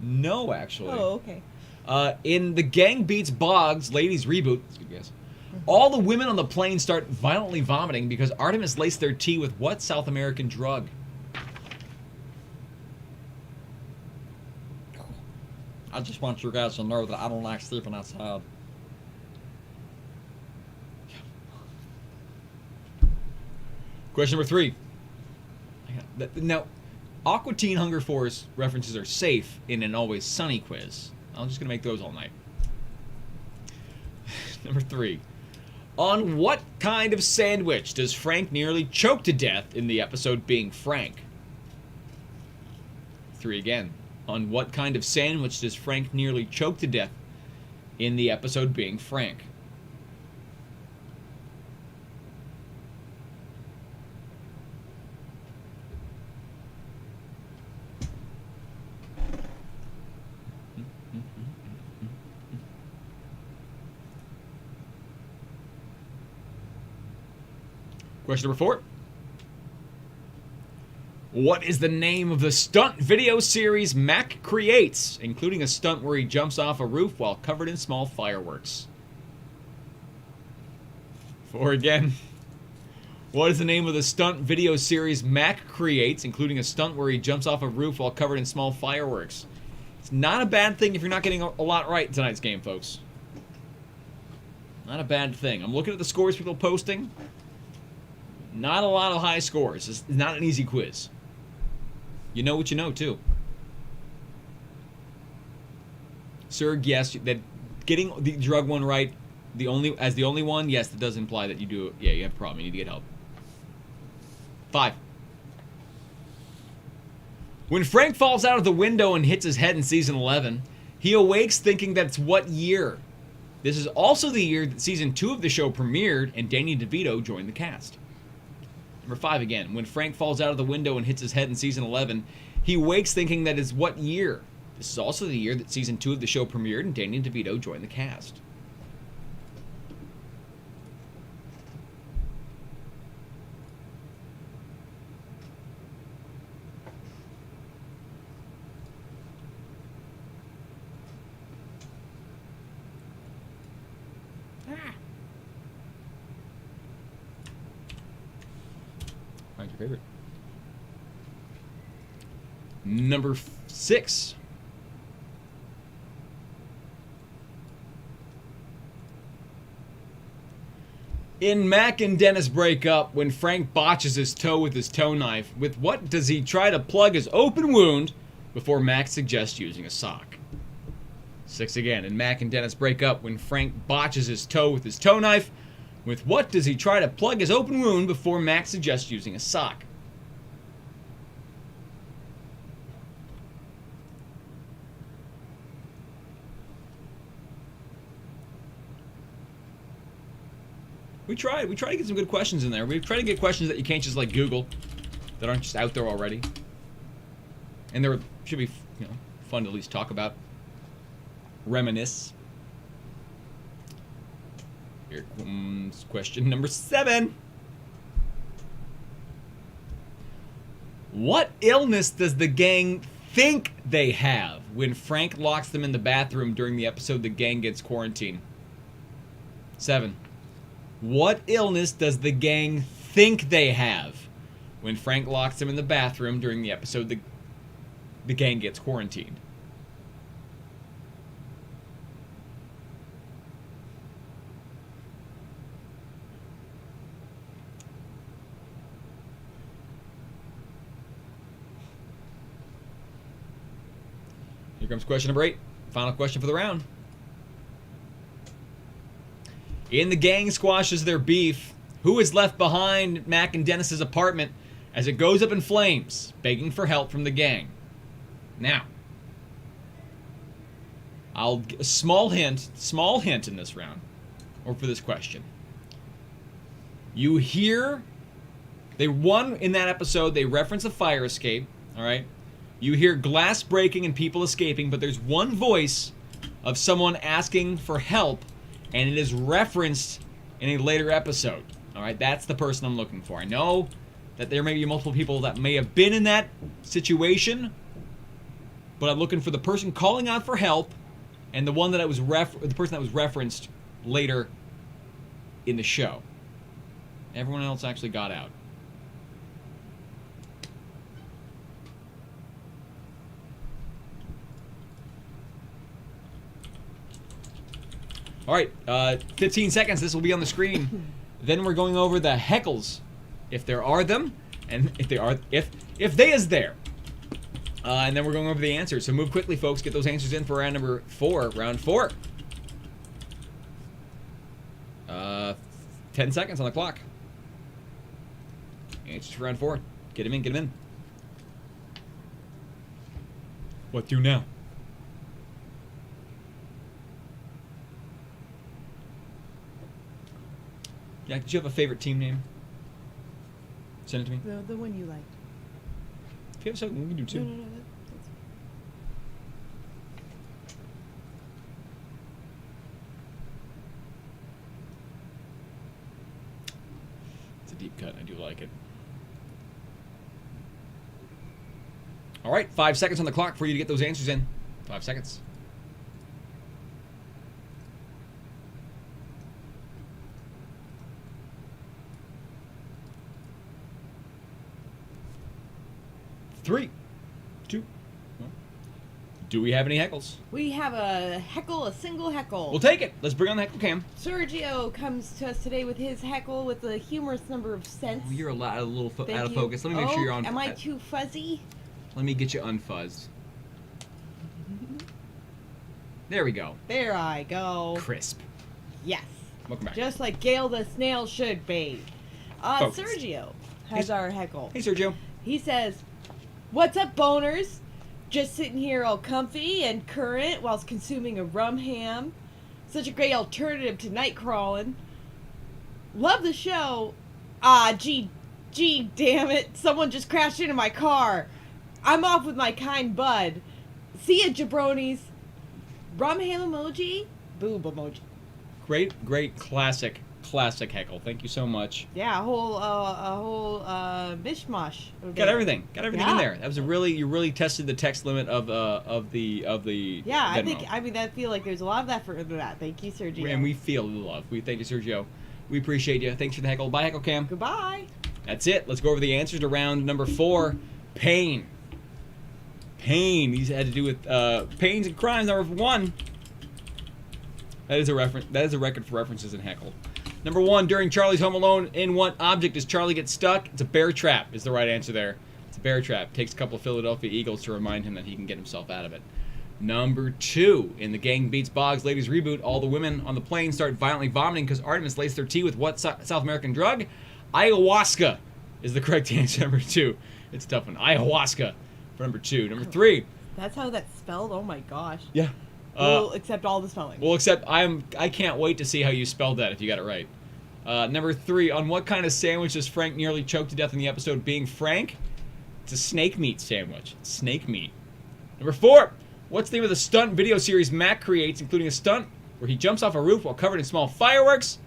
No, actually. Oh, okay. In the Gang Beats Boggs ladies reboot, that's a good guess. All the women on the plane start violently vomiting because Artemis laced their tea with what South American drug? I just want you guys to know that I don't like sleeping outside. Question number 3. Now, Aqua Teen Hunger Force references are safe in an Always Sunny quiz. I'm just going to make those all night. Number 3. On what kind of sandwich does Frank nearly choke to death in the episode Being Frank? 3 again. On what kind of sandwich does Frank nearly choke to death in the episode Being Frank? Question number 4. What is the name of the stunt video series M.A.C creates, including a stunt where he jumps off a roof while covered in small fireworks? 4 again. What is the name of the stunt video series M.A.C creates, including a stunt where he jumps off a roof while covered in small fireworks? It's not a bad thing if you're not getting a lot right in tonight's game, folks. Not a bad thing. I'm looking at the scores people posting. Not a lot of high scores. It's not an easy quiz. You know what you know, too. Sir, yes, that getting the drug one right, the only one, yes, that does imply that you do. Yeah, you have a problem. You need to get help. 5. When Frank falls out of the window and hits his head in season 11, he awakes thinking that's what year? This is also the year that season 2 of the show premiered and Danny DeVito joined the cast. Number 5 again. When Frank falls out of the window and hits his head in season 11, he wakes thinking that is what year? This is also the year that season 2 of the show premiered and Danny DeVito joined the cast. Find your favorite. Number 6. In Mac and Dennis break up, when Frank botches his toe with his toe knife, with what does he try to plug his open wound before Mac suggests using a sock? 6 again. In Mac and Dennis break up, when Frank botches his toe with his toe knife, with what does he try to plug his open wound before Mac suggests using a sock? We tried to get some good questions in there. We tried to get questions that you can't just like Google, that aren't just out there already. And there should be, fun to at least talk about. Reminisce. Here comes question number 7. What illness does the gang think they have when Frank locks them in the bathroom during the episode The Gang Gets Quarantined? 7. What illness does the gang think they have when Frank locks them in the bathroom during the episode The Gang Gets Quarantined? Here comes question number 8. Final question for the round. In the gang squashes their beef, who is left behind at Mac and Dennis's apartment as it goes up in flames, begging for help from the gang? Now, a small hint in this round, or for this question. You hear, in that episode, they reference a fire escape, all right? You hear glass breaking and people escaping, but there's one voice of someone asking for help, and it is referenced in a later episode. All right, that's the person I'm looking for. I know that there may be multiple people that may have been in that situation, but I'm looking for the person calling out for help, and the one that the person that was referenced later in the show. Everyone else actually got out. All right, 15 seconds. This will be on the screen. Then we're going over the heckles, if there are them, and if they is there. And then we're going over the answers. So move quickly, folks. Get those answers in for round number 4. Round 4. 10 seconds on the clock. Answers for round 4. Get him in. Get him in. What do now? Yeah, did you have a favorite team name? Send it to me. The one you liked. If you have something, we can do too. No, that's... It's a deep cut. I do like it. All right, 5 seconds on the clock for you to get those answers in. 5 seconds. Three, two, one. Do we have any heckles? We have a single heckle. We'll take it. Let's bring on the heckle cam. Sergio comes to us today with his heckle with a humorous number of cents. Oh, you're a little Thank out of you. focus. Let me make sure you're on. Am I too fuzzy? Let me get you unfuzzed. There we go. There I go. Crisp. Yes. Welcome back. Just like Gail the Snail should be. Focus. Sergio has our heckle. Hey, Sergio. He says, "What's up, boners? Just sitting here all comfy and current whilst consuming a rum ham. Such a great alternative to night crawling. Love the show. Gee, damn it. Someone just crashed into my car. I'm off with my kind bud. See ya, jabronis. Rum ham emoji, boob emoji." Great classic heckle. Thank you so much. Yeah, a whole mishmash. Got everything in Yeah. there. That was you really tested the text limit of the Yeah, Venmo. I feel like there's a lot of effort into that. Thank you, Sergio. And we feel the love. We thank you, Sergio. We appreciate you. Thanks for the heckle. Bye, heckle cam. Goodbye. That's it. Let's go over the answers to round number 4. Pain. These had to do with pains and crimes. Number 1. That is a reference. That is a record for references in heckle. Number 1. During Charlie's Home Alone, in what object does Charlie get stuck? It's a bear trap. Is the right answer there. It's a bear trap. Takes a couple of Philadelphia Eagles to remind him that he can get himself out of it. Number 2. In the Gang Beats Boggs ladies reboot, all the women on the plane start violently vomiting because Artemis laced their tea with what South American drug? Ayahuasca is the correct answer. Number 2. It's a tough one. Ayahuasca for number 2. Number 3. That's how that's spelled? Oh my gosh. Yeah. We'll accept all the spelling. Well, except I can't wait to see how you spelled that if you got it right. Number 3. On what kind of sandwich does Frank nearly choke to death in the episode Being Frank? It's a snake meat sandwich. Snake meat. Number 4. What's the name of the stunt video series Mac creates, including a stunt where he jumps off a roof while covered in small fireworks?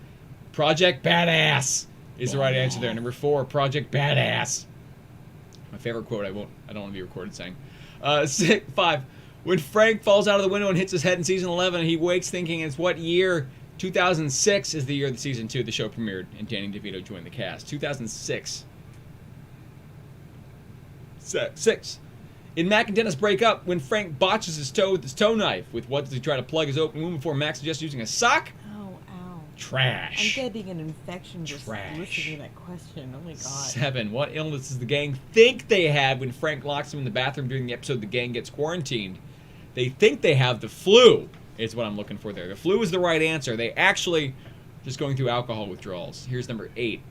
Project Badass is the right answer there. Number 4. Project Badass. My favorite quote. I don't want to be recorded saying. 5. When Frank falls out of the window and hits his head in season 11, he wakes thinking it's what year? 2006 is the year that season 2 the show premiered and Danny DeVito joined the cast. 2006. 6. In Mac and Dennis break up, when Frank botches his toe with his toe knife, with what does he try to plug his open wound before Mac suggests using a sock? Oh, ow. Trash. I'm getting an infection just Trash. listening to that question. Oh my god. 7. What illness does the gang think they have when Frank locks them in the bathroom during the episode the gang gets quarantined? They think they have the flu, is what I'm looking for there. The flu is the right answer. They actually just going through alcohol withdrawals. Here's number 8.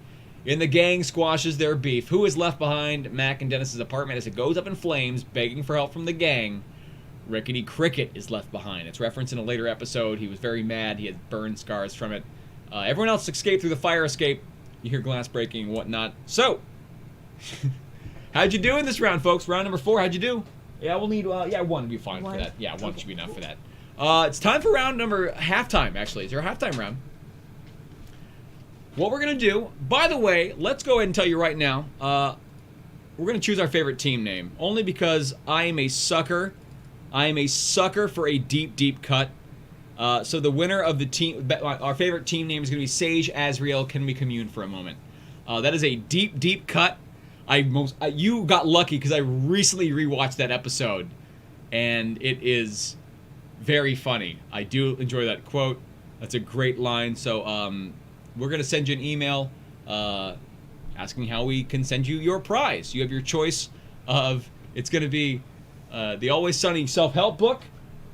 In the gang squashes their beef, who is left behind Mac and Dennis's apartment as it goes up in flames, begging for help from the gang? Rickety Cricket is left behind. It's referenced in a later episode. He was very mad. He had burn scars from it. Everyone else escaped through the fire escape. You hear glass breaking and whatnot. So, how'd you do in this round, folks? Round number 4, how'd you do? Yeah, we'll need, 1 would be fine for that. Yeah, 1 should be enough for that. It's time for round number, halftime, actually. Is there a halftime round? What we're going to do, by the way, let's go ahead and tell you right now, we're going to choose our favorite team name, only because I am a sucker. I am a sucker for a deep, deep cut. So the winner of the team, our favorite team name is going to be Sage Azriel. Can we commune for a moment? That is a deep, deep cut. You got lucky because I recently rewatched that episode, and it is very funny. I do enjoy that quote. That's a great line. So we're going to send you an email asking how we can send you your prize. You have your choice of, it's going to be the Always Sunny self-help book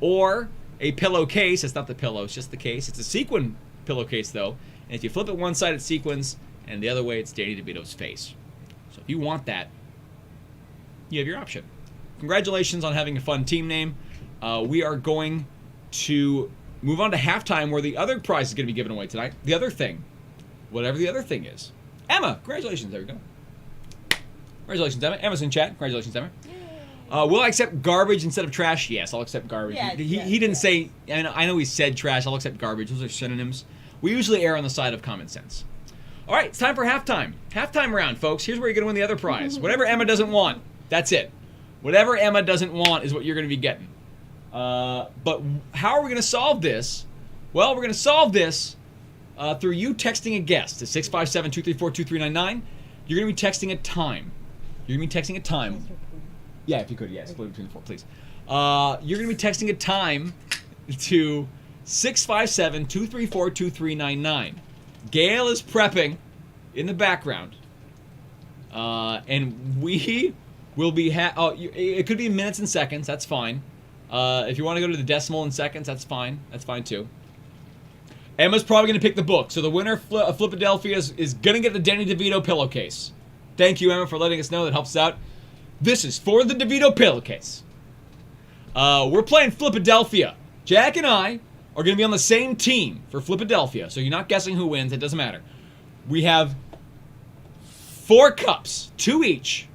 or a pillowcase. It's not the pillow, it's just the case. It's a sequin pillowcase, though. And if you flip it one side, it's sequins, and the other way, it's Danny DeVito's face. So if you want that, you have your option. Congratulations on having a fun team name. We are going to move on to halftime, where the other prize is going to be given away tonight. The other thing, whatever the other thing is. Emma, congratulations. There we go. Congratulations, Emma. Emma's in chat. Congratulations, Emma. Will I accept garbage instead of trash? Yes, I'll accept garbage. Yes, he didn't say, I know he said trash. I'll accept garbage. Those are synonyms. We usually err on the side of common sense. All right, it's time for halftime. Halftime round, folks. Here's where you're going to win the other prize. Whatever Emma doesn't want, that's it. Whatever Emma doesn't want is what you're going to be getting. But how are we going to solve this? Well, we're going to solve this through you texting a guest to 657-234-2399. You're going to be texting a time. You're going to be texting a time. Yeah, if you could, yeah, split between the four, please. You're going to be texting a time to 657-234-2399. Gail is prepping in the background, and we will be. It could be minutes and seconds. That's fine. If you want to go to the decimal in seconds, that's fine. That's fine too. Emma's probably going to pick the book, so the winner of Flipadelphia is going to get the Danny DeVito pillowcase. Thank you, Emma, for letting us know. That helps us out. This is for the DeVito pillowcase. We're playing Flipadelphia. Jack and I are going to be on the same team for Flipadelphia, so you're not guessing who wins. It doesn't matter. We have 4 cups, 2 each.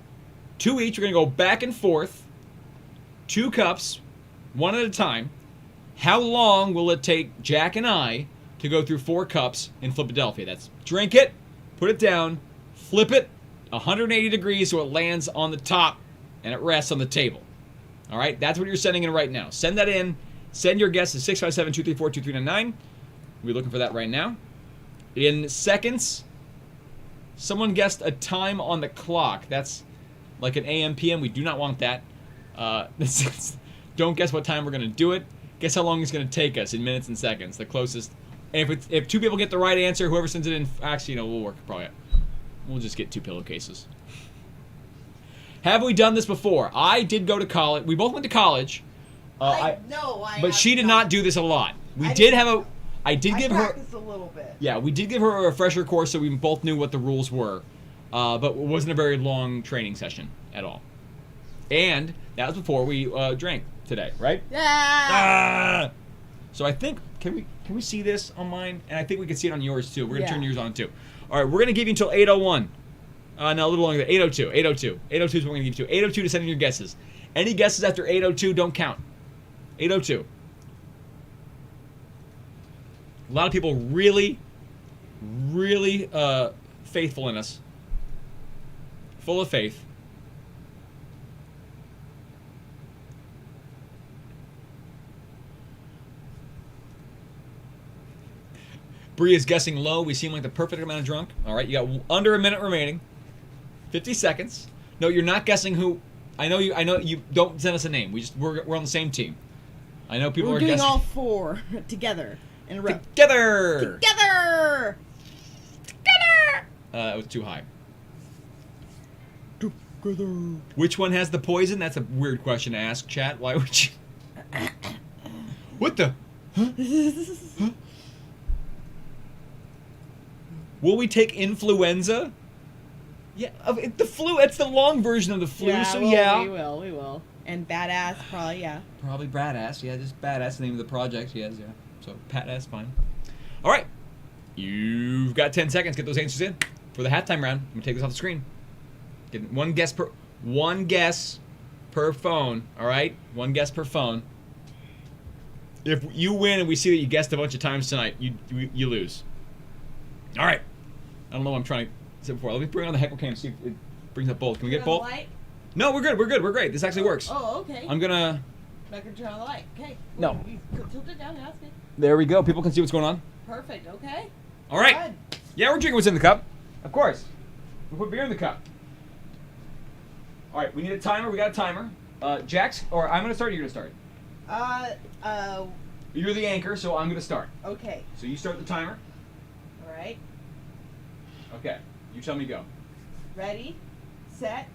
2 each. We're going to go back and forth. 2 cups, 1 at a time. How long will it take Jack and I to go through 4 cups in Flipadelphia? That's drink it, put it down, flip it 180 degrees so it lands on the top and it rests on the table. All right, that's what you're sending in right now. Send that in. Send your guess to 657-234-2399. We're looking for that right now. In seconds, someone guessed a time on the clock. That's like an AM, PM. We do not want that. Don't guess what time we're going to do it. Guess how long it's going to take us in minutes and seconds. The closest. And if 2 people get the right answer, whoever sends it in, actually, we'll work probably. We'll just get 2 pillowcases. Have we done this before? I did go to college. We both went to college. But she did not do this a lot. I did give her a little bit. Yeah, we did give her a refresher course so we both knew what the rules were. But it wasn't a very long training session at all. And that was before we drank today, right? Yeah. So I think can we see this on mine? And I think we can see it on yours too. We're gonna turn yours on too. All right, we're gonna give you until 8:01. No, a little longer than 8:02. 8:02. 8:02 is what we're gonna give you to. 8:02 to send in your guesses. Any guesses after 8:02 don't count. 8:02. A lot of people really faithful in us. Full of faith. Bree is guessing low. We seem like the perfect amount of drunk. All right, you got under a minute remaining. 50 seconds. No, you're not guessing who. I know you don't send us a name. We're on the same team. I know people are guessing. We're doing all 4 together in a row. Together. It was too high. Together. Which one has the poison? That's a weird question to ask, chat. Why would you? What the? Huh? Huh? Will we take influenza? Yeah, the flu. It's the long version of the flu. Yeah, so well, yeah. We will. And badass, probably, yeah. Probably badass. Yeah, just badass. The name of the project. Yes, yeah. So badass, fine. All right, you've got 10 seconds. Get those answers in for the halftime round. I'm gonna take this off the screen. Get one guess per phone. All right, 1 guess per phone. If you win and we see that you guessed a bunch of times tonight, you lose. All right. I don't know what I'm trying to say before. Let me bring on the heckle cam and see if it brings up both. Can we get both? Light? No, we're good. We're great. This actually works. Oh, okay. I'm gonna. I can turn on the light. Okay. No. You tilt it down. That's good. There we go. People can see what's going on. Perfect. Okay. All right. Yeah, we're drinking what's in the cup. Of course. We put beer in the cup. All right. We need a timer. We got a timer. Jack's, or I'm gonna start. Or you're gonna start. You're the anchor, so I'm gonna start. Okay. So you start the timer. All right. Okay. You tell me go. Ready, set,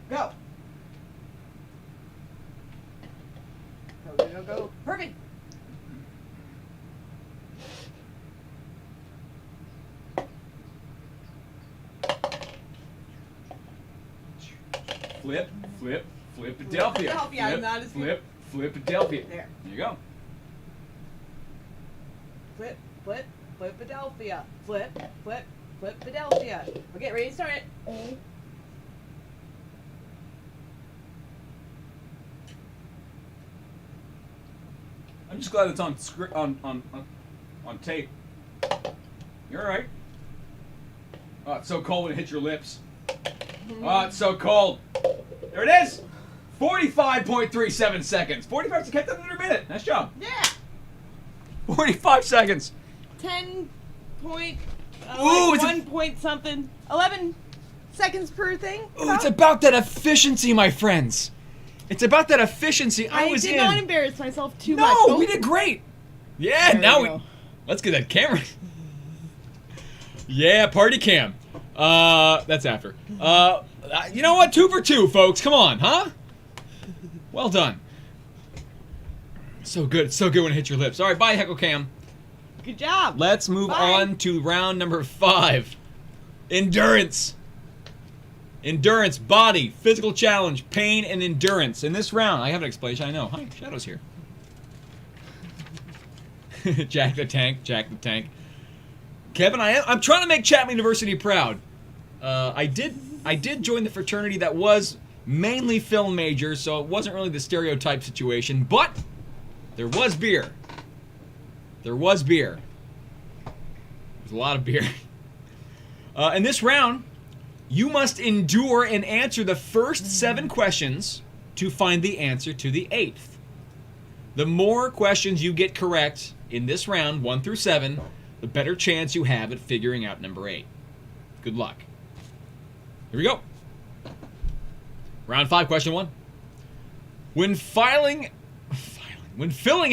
go. Go. Perfect. Flip, Philadelphia. Philadelphia, not as good. Philadelphia. There. You go. Flip, Philadelphia. Flip, Philadelphia. Okay, ready to start it. I'm just glad it's on tape. You're all right. Oh, it's so cold when it hits your lips. Oh, it's so cold. There it is. 45.37 seconds. 45 seconds. Kept that under a minute. Nice job. Yeah. 45 seconds. 10 point. Ooh, it's 1 point something. 11 seconds per thing. Ooh, it's about that efficiency, my friends. It's about that efficiency. I did not embarrass myself too much. No, we did great. Yeah, There now we go. let's get that camera. Yeah, party cam. That's after. You know what? 2 for 2, folks. Come on, huh? Well done. So good. It's so good when it hits your lips. All right, bye, Heckle Cam. Good job. Let's move on to round number 5. Endurance. Endurance, body, physical challenge, pain, and endurance. In this round, I have an explanation, I know. Hi, Shadow's here. Jack the Tank, Jack the Tank. Kevin, I'm trying to make Chapman University proud. I did join the fraternity that was mainly film major, so it wasn't really the stereotype situation, but there was beer. There was beer. There's a lot of beer. In this round, you must endure and answer the first 7 questions to find the answer to the 8th. The more questions you get correct in this round, 1 through 7, the better chance you have at figuring out number 8. Good luck. Here we go. Round 5, question 1. When filling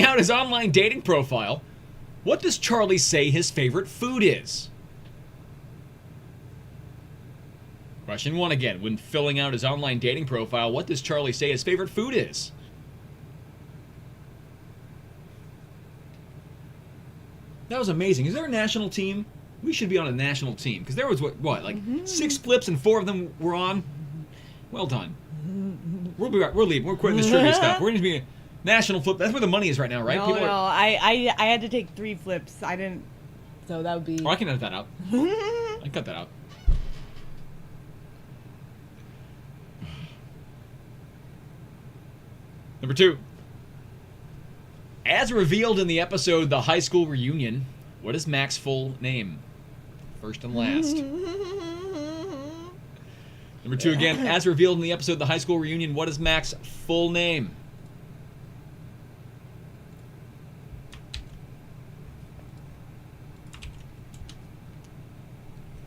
out his online dating profile, what does Charlie say his favorite food is? Question 1 again. When filling out his online dating profile, what does Charlie say his favorite food is? That was amazing. Is there a national team? We should be on a national team. Because there was, what like 6 flips and 4 of them were on? Well done. We'll be right. We're leaving. We're quitting this trivia stuff. We're going to be a national flip. That's where the money is right now, right? No, I had to take 3 flips. I didn't. So that would be. Oh, I can edit that out. I can cut that out. Number 2. As revealed in the episode The High School Reunion, what is Mac's full name? First and last. Number 2 again. As revealed in the episode The High School Reunion, what is Mac's full name?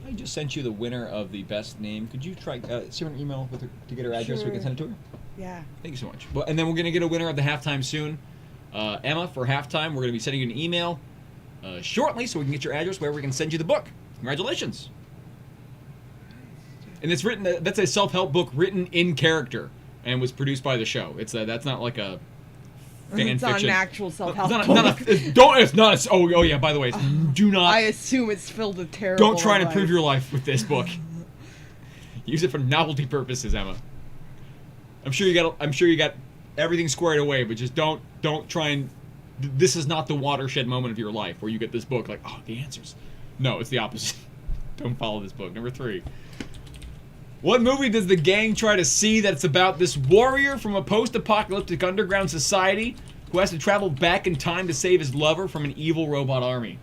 I just sent you the winner of the best name. Could you try send her an email with her, to get her address so we can send it to her? Yeah. Thank you so much. Well, and then we're going to get a winner of the halftime soon. Emma, for halftime, we're going to be sending you an email shortly so we can get your address where we can send you the book. Congratulations. And it's written, that's a self-help book written in character and was produced by the show. It's that's not like a fan It's fiction. not an actual self-help book. It's not. Oh yeah, by the way, do not. I assume it's filled with terrible Don't try and advice. improve your life with this book. Use it for novelty purposes, Emma. I'm sure you got everything squared away, but just don't try and. This is not the watershed moment of your life where you get this book like, oh, the answers. No, it's the opposite. Don't follow this book. Number 3. What movie does the gang try to see that's about this warrior from a post-apocalyptic underground society who has to travel back in time to save his lover from an evil robot army?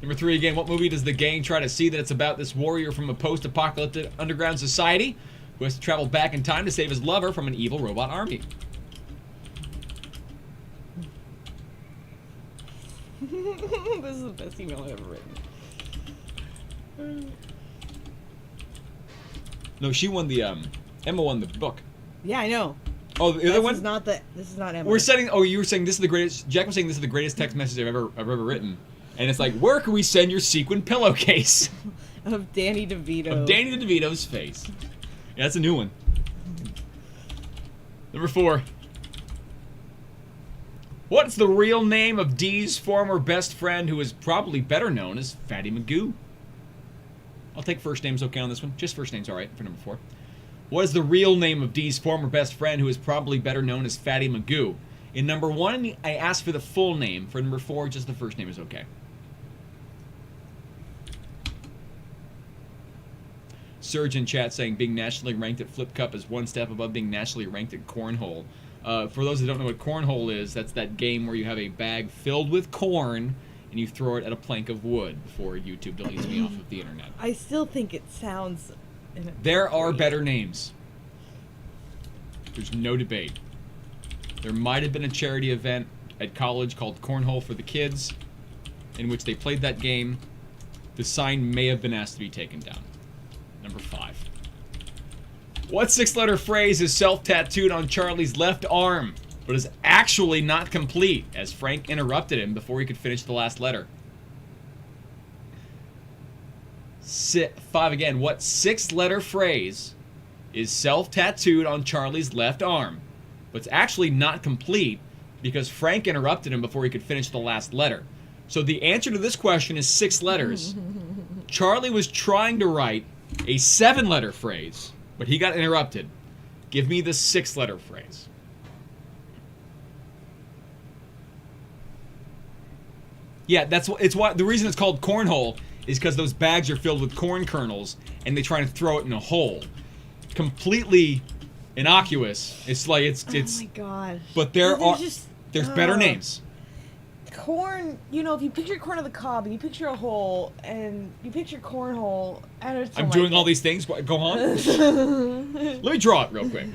Number 3 again, what movie does the gang try to see that it's about this warrior from a post-apocalyptic underground society who has to travel back in time to save his lover from an evil robot army? This is the best email I've ever written. No, she won the Emma won the book. Yeah, I know. Oh, the other one? This is not Emma. We're setting. Oh, you were saying this is the greatest. Jack was saying this is the greatest text message I've ever written, and it's like, where can we send your sequin pillowcase? Of Danny DeVito. Of Danny DeVito's face. Yeah, that's a new one. Number 4. What's the real name of Dee's former best friend who is probably better known as Fatty Magoo? I'll take first names okay on this one. Just first names, alright, for number 4. What is the real name of Dee's former best friend who is probably better known as Fatty Magoo? In number 1, I asked for the full name. For number 4, just the first name is okay. Surge in chat saying being nationally ranked at Flip Cup is one step above being nationally ranked at Cornhole. For those that don't know what Cornhole is, that's that game where you have a bag filled with corn, and and you throw it at a plank of wood before YouTube deletes me off of the internet. I still think it sounds... There are better names. There's no debate. There might have been a charity event at college called Cornhole for the Kids, in which they played that game. The sign may have been asked to be taken down. Number 5. What 6-letter phrase is self-tattooed on Charlie's left arm, but is actually not complete, as Frank interrupted him before he could finish the last letter? 5 again. What 6-letter phrase is self-tattooed on Charlie's left arm, but it's actually not complete because Frank interrupted him before he could finish the last letter? So the answer to this question is 6 letters. Charlie was trying to write a 7-letter phrase, but he got interrupted. Give me the 6-letter phrase. Yeah, it's why the reason it's called cornhole is because those bags are filled with corn kernels and they try to throw it in a hole. Completely innocuous. It's like it's. Oh my gosh! But there's better names. Corn, if you picture corn on the cob and you picture a hole and you picture cornhole, and it's I'm doing all these things. Go on. Let me draw it real quick.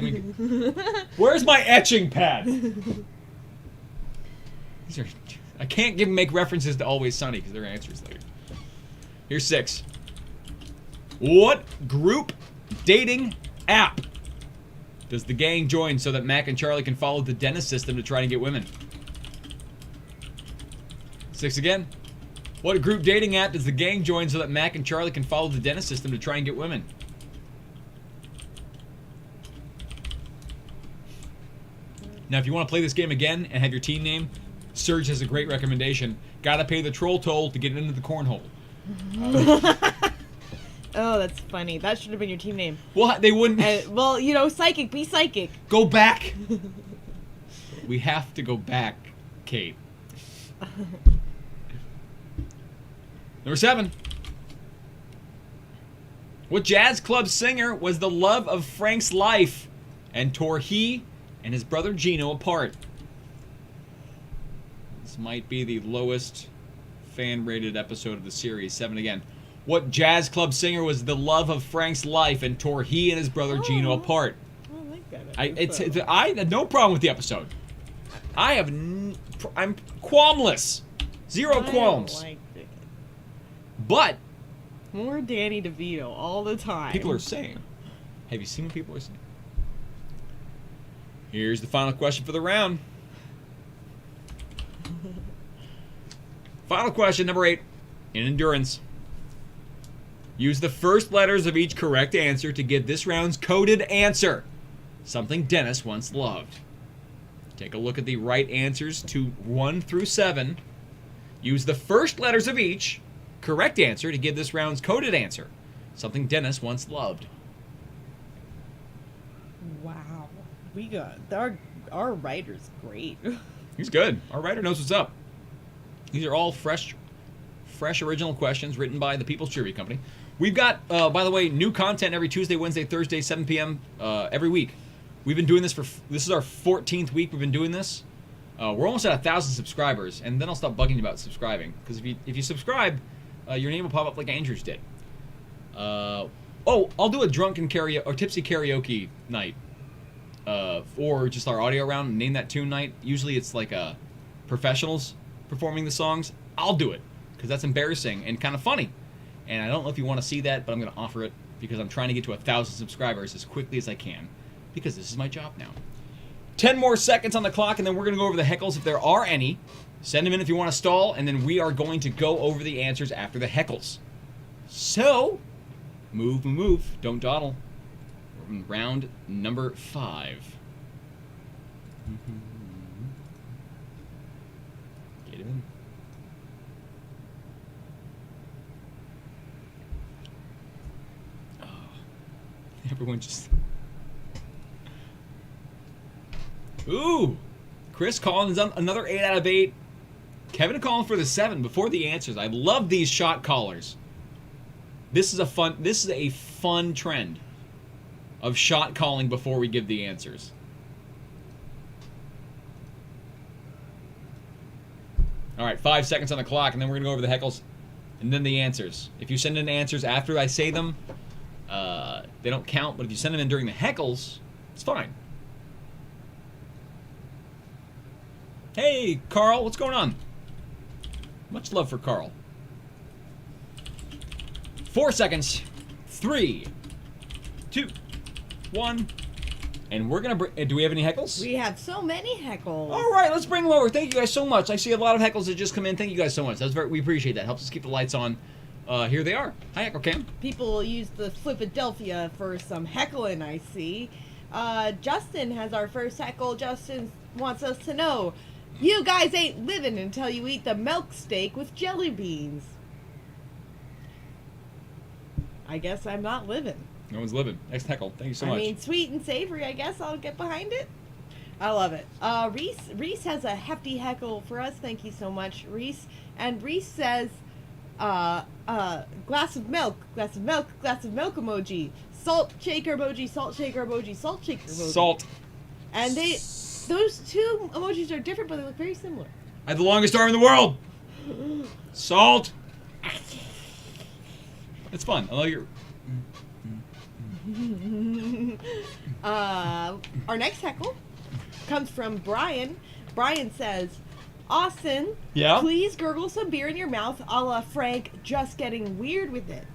Where's my etching pad? I can't make references to Always Sunny because there are answers later. Here's 6. What group dating app does the gang join so that Mac and Charlie can follow the Dennis system to try and get women? 6 again. What group dating app does the gang join so that Mac and Charlie can follow the Dennis system to try and get women? Now, if you want to play this game again and have your team name, Surge has a great recommendation. Gotta pay the troll toll to get into the cornhole. Oh, that's funny. That should have been your team name. Well, they wouldn't. Well, psychic. Be psychic. Go back. We have to go back, Kate. Number 7. What jazz club singer was the love of Frank's life and tore he and his brother Gino apart? This might be the lowest fan-rated episode of the series. 7 again. What jazz club singer was the love of Frank's life and tore he and his brother Gino apart? I like that episode. I had no problem with the episode. I'm qualmless. Zero qualms. I liked it. But more Danny DeVito all the time. people are saying. Have you seen what people are saying? Here's the final question for the round. Final question, number 8. In endurance. Use the first letters of each correct answer to give this round's coded answer. Something Dennis once loved. Take a look at the right answers to 1 through 7. Use the first letters of each correct answer to give this round's coded answer. Something Dennis once loved. Wow. We got... Our writer's great. He's good. Our writer knows what's up. These are all fresh original questions written by the People's Trivia Company. We've got, by the way, new content every Tuesday, Wednesday, Thursday, 7 p.m. Every week. We've been doing this this is our 14th week we've been doing this. We're almost at 1,000 subscribers, and then I'll stop bugging you about subscribing. Because if you subscribe, your name will pop up like Andrew's did. I'll do a drunken karaoke or tipsy karaoke night. Or just our audio round, name that tune night. Usually it's like professionals performing the songs. I'll do it because that's embarrassing and kind of funny. And I don't know if you want to see that, but I'm going to offer it because I'm trying to get to 1,000 subscribers as quickly as I can because this is my job now. 10 more seconds on the clock, and then we're going to go over the heckles if there are any. Send them in if you want to stall, and then we are going to go over the answers after the heckles. So, move, don't dawdle. We're in round number 5. Get him in. Oh, everyone just... Ooh! Chris Collins, another 8 out of 8. Kevin calling for the 7 before the answers. I love these shot callers. This is a fun trend of shot calling before we give the answers. All right, 5 seconds on the clock, and then we're going to go over the heckles and then the answers. If you send in answers after I say them, they don't count, but if you send them in during the heckles, it's fine. Hey, Carl, what's going on? Much love for Carl. 4 seconds. 3, 2, 1. And we're going to do we have any heckles? We have so many heckles. All right, let's bring them over. Thank you guys so much. I see a lot of heckles that just come in. Thank you guys so much. We appreciate that. Helps us keep the lights on. Here they are. Hi, Heckle Cam. People use the Philadelphia for some heckling, I see. Justin has our first heckle. Justin wants us to know, you guys ain't living until you eat the milk steak with jelly beans. I guess I'm not living. No one's living. Next heckle. Thank you so much. I mean, sweet and savory, I guess I'll get behind it. I love it. Reese has a hefty heckle for us. Thank you so much, Reese. And Reese says, glass of milk emoji, salt shaker emoji, salt shaker emoji, salt shaker emoji. Salt. And those two emojis are different, but they look very similar. I have the longest arm in the world. Salt. It's fun. I love your... Our next heckle comes from Brian. Brian says, Austin, yeah? Please gurgle some beer in your mouth a la Frank, just getting weird with it.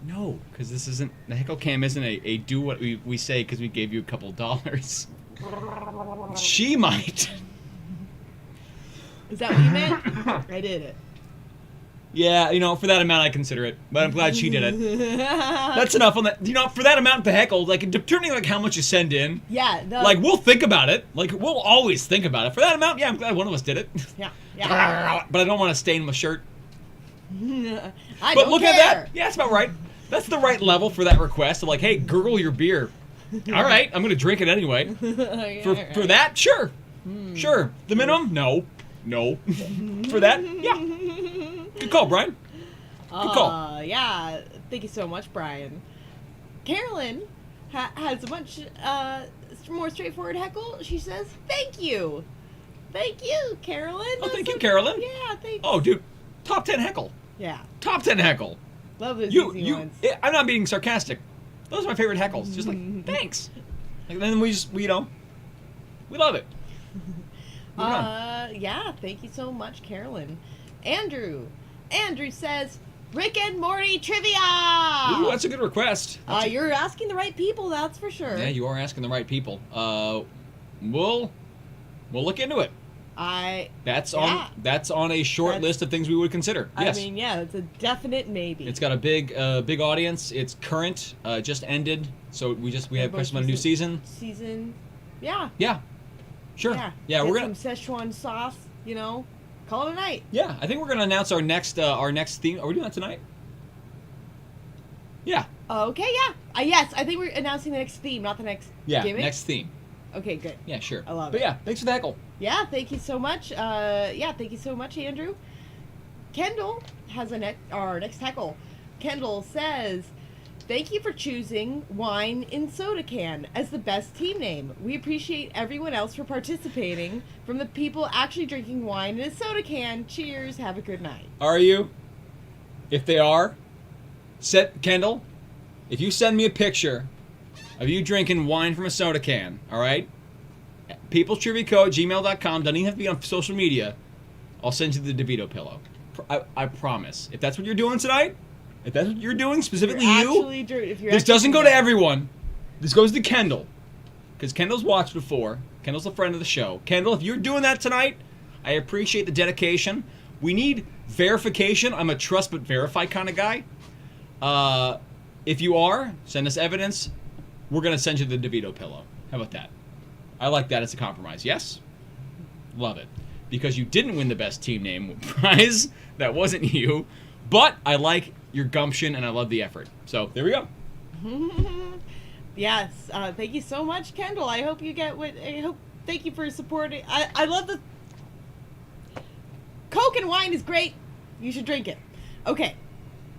No, because this isn't... The Heckle Cam isn't a do what we say because we gave you a couple dollars. She might. Is that what you meant? I did it. Yeah, for that amount I consider it, but I'm glad she did it. That's enough on that. For that amount to heckle, determining how much you send in. Yeah. We'll think about it. We'll always think about it. For that amount, yeah, I'm glad one of us did it. Yeah. But I don't want to stain my shirt. I but don't look care. at that. Yeah, that's about right. That's the right level for that request. Of hey, gurgle your beer. All right, I'm gonna drink it anyway. For that, sure. Sure. The minimum, no. For that, yeah. Good call, Brian. Good call. Yeah. Thank you so much, Brian. Carolyn has a much more straightforward heckle. She says, "Thank you, Carolyn." Oh, thank you, Carolyn. Yeah, thanks. Oh, dude, top 10 heckle. Yeah. Top 10 heckle. Love those easy ones. I'm not being sarcastic. Those are my favorite heckles. Just thanks. Then we love it. Yeah, thank you so much, Carolyn. Andrew says, Rick and Morty trivia! Ooh, that's a good request. You're asking the right people, that's for sure. Yeah, you are asking the right people. We'll look into it. That's on a short list of things we would consider. Yes. I mean, yeah, it's a definite maybe. It's got a big audience. It's current, just ended, so we have questions on a new season. Yeah. Yeah. Sure. Yeah, we're gonna some Szechuan sauce, call it a night. Yeah, I think we're gonna announce our next theme. Are we doing that tonight? Yeah. Okay, yeah. Yes, I think we're announcing the next theme, not the next gimmick. Next theme. Okay, good. Yeah, sure. I love it. But yeah, thanks for the heckle. Yeah, thank you so much. Thank you so much, Andrew. Kendall has our next heckle. Kendall says, thank you for choosing Wine in Soda Can as the best team name. We appreciate everyone else for participating, from the people actually drinking wine in a soda can. Cheers. Have a good night. Are you? If they are, Kendall, if you send me a picture of you drinking wine from a soda can, all right? peoplestriviacode@gmail.com. Doesn't even have to be on social media. I'll send you the DeVito pillow. I promise. If that's what you're doing tonight, if that's what you're doing, specifically this doesn't go to everyone. This goes to Kendall. Because Kendall's watched before. Kendall's a friend of the show. Kendall, if you're doing that tonight, I appreciate the dedication. We need verification. I'm a trust but verify kind of guy. If you are, send us evidence. We're going to send you the DeVito pillow. How about that? I like that as a compromise. Yes? Love it. Because you didn't win the best team name prize. That wasn't you. But I like your gumption and I love the effort. So there we go. Yes. Thank you so much, Kendall. I hope you get thank you for supporting. I love the Coke and wine is great. You should drink it. Okay.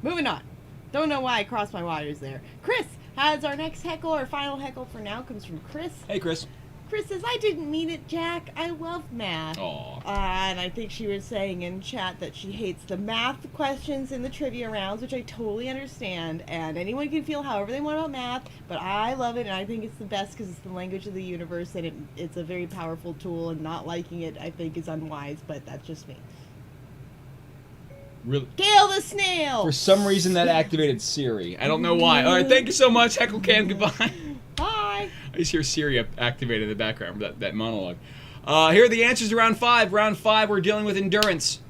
Moving on. Don't know why I crossed my wires there. Chris has our next heckle. Our final heckle for now comes from Chris. Hey, Chris. Chris says, I didn't mean it, Jack. I love math. Aw. And I think she was saying in chat that she hates the math questions in the trivia rounds, which I totally understand. And anyone can feel however they want about math, but I love it, and I think it's the best because it's the language of the universe, and it's a very powerful tool, and not liking it, I think, is unwise, but that's just me. Really? Kill the snail! For some reason, that activated Siri. I don't know why. All right, thank you so much, Heckle Cam. Goodbye. Bye. I just hear Siri activated in the background for that monologue. Here are the answers to round 5. Round 5, we're dealing with endurance.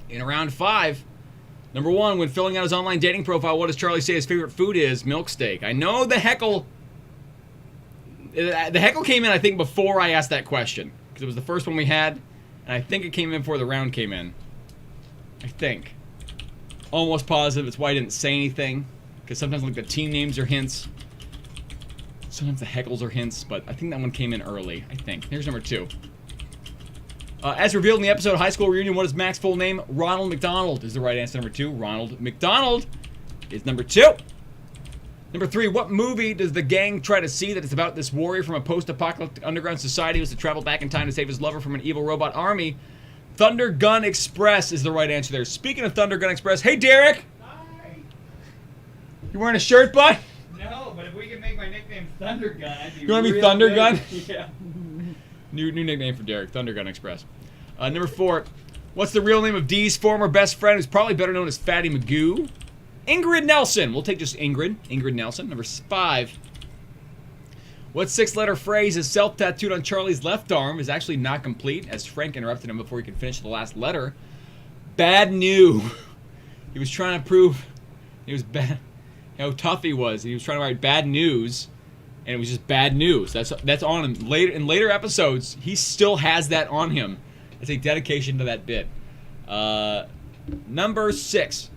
In round 5, number 1, when filling out his online dating profile, what does Charlie say his favorite food is? Milk steak. I know the heckle came in, I think, before I asked that question, because it was the first one we had, and I think it came in before the round came in. I think. Almost positive. It's why I didn't say anything, because sometimes like the team names are hints. Sometimes the heckles are hints, but I think that one came in early, I think. Here's number 2. As revealed in the episode High School Reunion, what is Mac's full name? Ronald McDonald is the right answer. Number 2. Ronald McDonald is number 2. Number 3. What movie does the gang try to see that is about this warrior from a post-apocalyptic underground society who has to travel back in time to save his lover from an evil robot army? Thunder Gun Express is the right answer there. Speaking of Thunder Gun Express, hey Derek! Hi! You wearing a shirt, bud? No, but if we can make my nickname Thunder Gun, I'd be You want to be real Thunder good. Gun? Yeah. New nickname for Derek, Thunder Gun Express. Number 4, what's the real name of Dee's former best friend, who's probably better known as Fatty Magoo? Ingrid Nelson. We'll take just Ingrid. Ingrid Nelson. Number 5. What 6-letter phrase is self-tattooed on Charlie's left arm is actually not complete, as Frank interrupted him before he could finish the last letter? Bad news. He was trying to prove he was bad, how tough he was. He was trying to write bad news, and it was just bad news. That's on him. In later episodes, he still has that on him. It's a dedication to that bit. Number 6.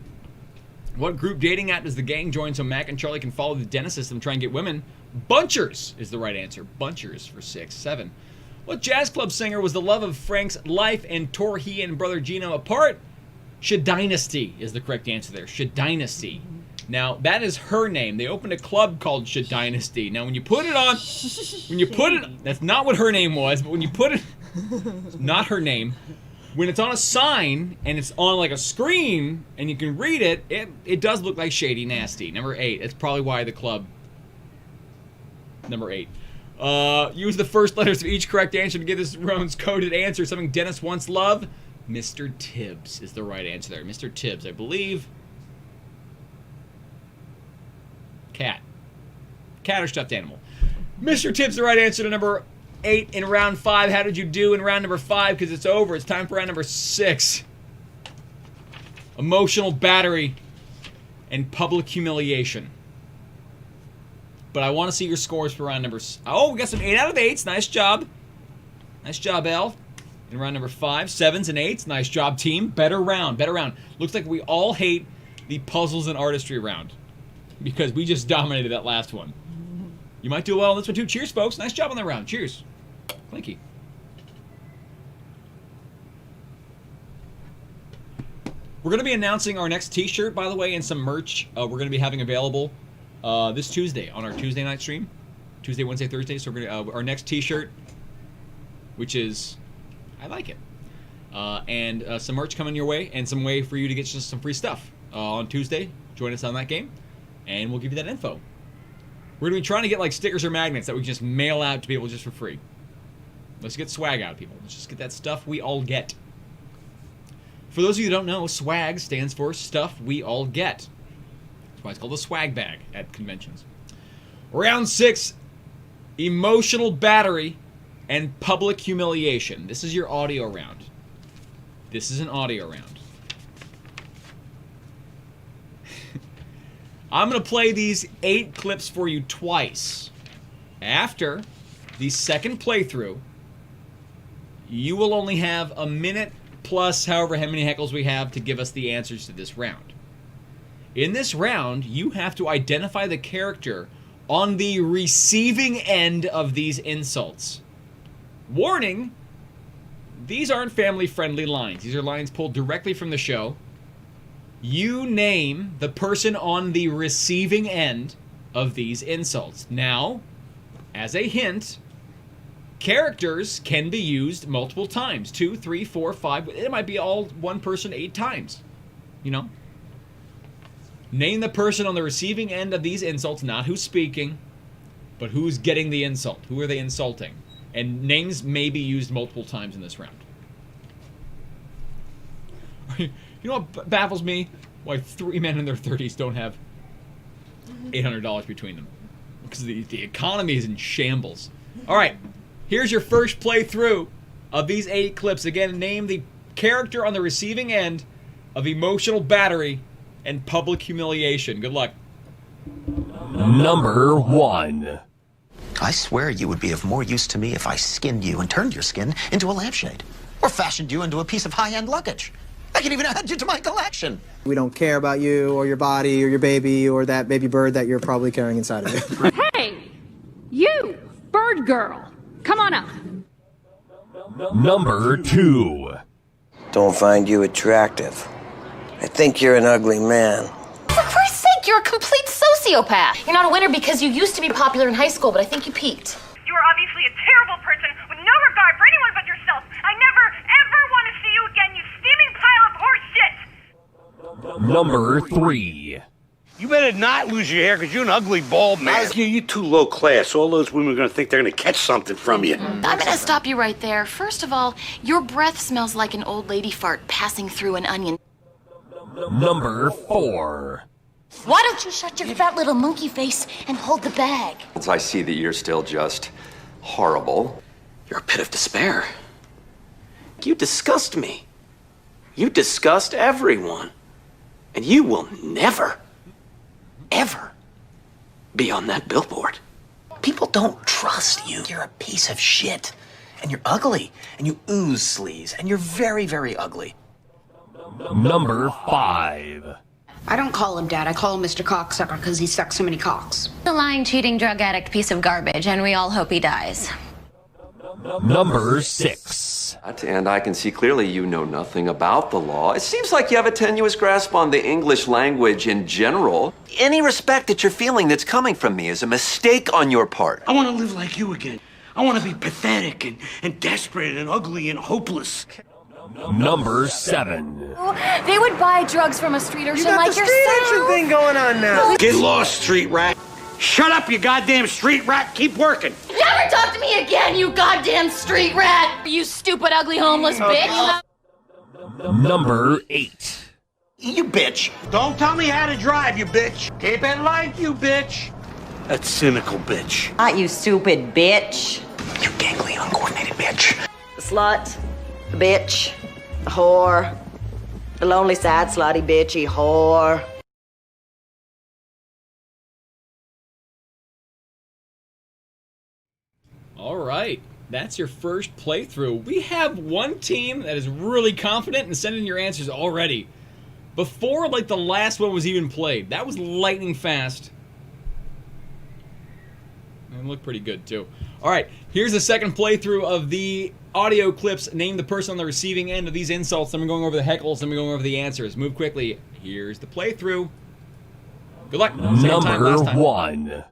What group dating app does the gang join so Mac and Charlie can follow the Dennis system and try and get women? Bunchers is the right answer. Bunchers for 6. 7. What jazz club singer was the love of Frank's life and tore he and brother Gino apart? Shadynasty is the correct answer there. Shadynasty. Now, that is her name. They opened a club called Shadynasty. Now, when you put it, that's not what her name was, but when you put it, it's not her name. When it's on a sign, and it's on like a screen, and you can read it, it does look like Shady Nasty. Number 8. It's probably why the club. Number 8. Use the first letters of each correct answer to give this round's coded answer. Something Dennis once loved. Mr. Tibbs is the right answer there. Mr. Tibbs, I believe. Cat. Cat or stuffed animal. Mr. Tibbs, the right answer to number 8 in round 5. How did you do in round number 5? Because it's over. It's time for round number 6. Emotional battery and public humiliation. But I want to see your scores for round number... Oh, we got some 8 out of 8s. Nice job. Nice job, Elle. In round number 5, 7s and 8s. Nice job, team. Better round. Better round. Looks like we all hate the puzzles and artistry round, because we just dominated that last one. You might do well on this one, too. Cheers, folks. Nice job on that round. Cheers. Clinky. We're going to be announcing our next t-shirt, by the way, and some merch we're going to be having available this Tuesday on our Tuesday night stream. Tuesday, Wednesday, Thursday. So we're going to our next t-shirt, which is... I like it. And some merch coming your way, and some way for you to get just some free stuff on Tuesday. Join us on that game, and we'll give you that info. We're going to be trying to get like stickers or magnets that we can just mail out to people just for free. Let's get swag out of people. Let's just get that stuff we all get. For those of you who don't know, swag stands for stuff we all get. That's why it's called a swag bag at conventions. Round 6, emotional battery and public humiliation. This is your audio round. This is an audio round. I'm going to play these 8 clips for you twice. After the second playthrough, you will only have a minute plus however many heckles we have to give us the answers to this round. In this round, you have to identify the character on the receiving end of these insults. Warning, these aren't family-friendly lines. These are lines pulled directly from the show. You name the person on the receiving end of these insults. Now, as a hint, characters can be used multiple times. 2, 3, 4, 5. It might be all one person 8 times. You know? Name the person on the receiving end of these insults, not who's speaking, but who's getting the insult. Who are they insulting? And names may be used multiple times in this round. You know what baffles me? Why 3 men in their 30s don't have $800 between them. Because the economy is in shambles. All right, here's your first playthrough of these 8 clips. Again, name the character on the receiving end of emotional battery and public humiliation. Good luck. Number 1. I swear you would be of more use to me if I skinned you and turned your skin into a lampshade. Or fashioned you into a piece of high-end luggage. I can even add you to my collection. We don't care about you or your body or your baby or that baby bird that you're probably carrying inside of you. Hey, you, bird girl, come on up. Number 2. Don't find you attractive. I think you're an ugly man. For Christ's sake, you're a complete sociopath. You're not a winner because you used to be popular in high school, but I think you peaked. You are obviously a terrible person with no regard for anyone but yourself. I never, ever want to see you again, you steaming pile of horse shit! Number 3. You better not lose your hair because you're an ugly bald man. You're too low class. All those women are going to think they're going to catch something from you. I'm going to stop you right there. First of all, your breath smells like an old lady fart passing through an onion. Number 4. Why don't you shut your fat little monkey face and hold the bag? I see that you're still just horrible. You're a pit of despair. You disgust me. You disgust everyone. And you will never, ever be on that billboard. People don't trust you. You're a piece of shit. And you're ugly. And you ooze sleaze. And you're very, very ugly. Number 5. I don't call him Dad. I call him Mr. Cocksucker because he sucks so many cocks. A lying, cheating, drug addict piece of garbage, and we all hope he dies. Number 6. And I can see clearly you know nothing about the law. It seems like you have a tenuous grasp on the English language in general. Any respect that you're feeling that's coming from me is a mistake on your part. I want to live like you again. I want to be pathetic and desperate and ugly and hopeless. Number 7. They would buy drugs from a street urchin like yourself. You got the street urchin thing going on now. Get lost, street rat. Shut up, you goddamn street rat. Keep working. Never talk to me again, you goddamn street rat! You stupid, ugly, homeless bitch! Number 8. You bitch. Don't tell me how to drive, you bitch. Keep it like you bitch. That cynical bitch. Not you stupid bitch. You gangly, uncoordinated bitch. The slut, the bitch, the whore, the lonely, sad, slutty, bitchy whore. All right, that's your first playthrough. We have one team that is really confident in sending your answers already. Before, like, the last one was even played. That was lightning fast. And looked pretty good, too. All right, here's the second playthrough of the audio clips. Name the person on the receiving end of these insults. Then we're going over the heckles. Then we're going over the answers. Move quickly. Here's the playthrough. Good luck. Number 1.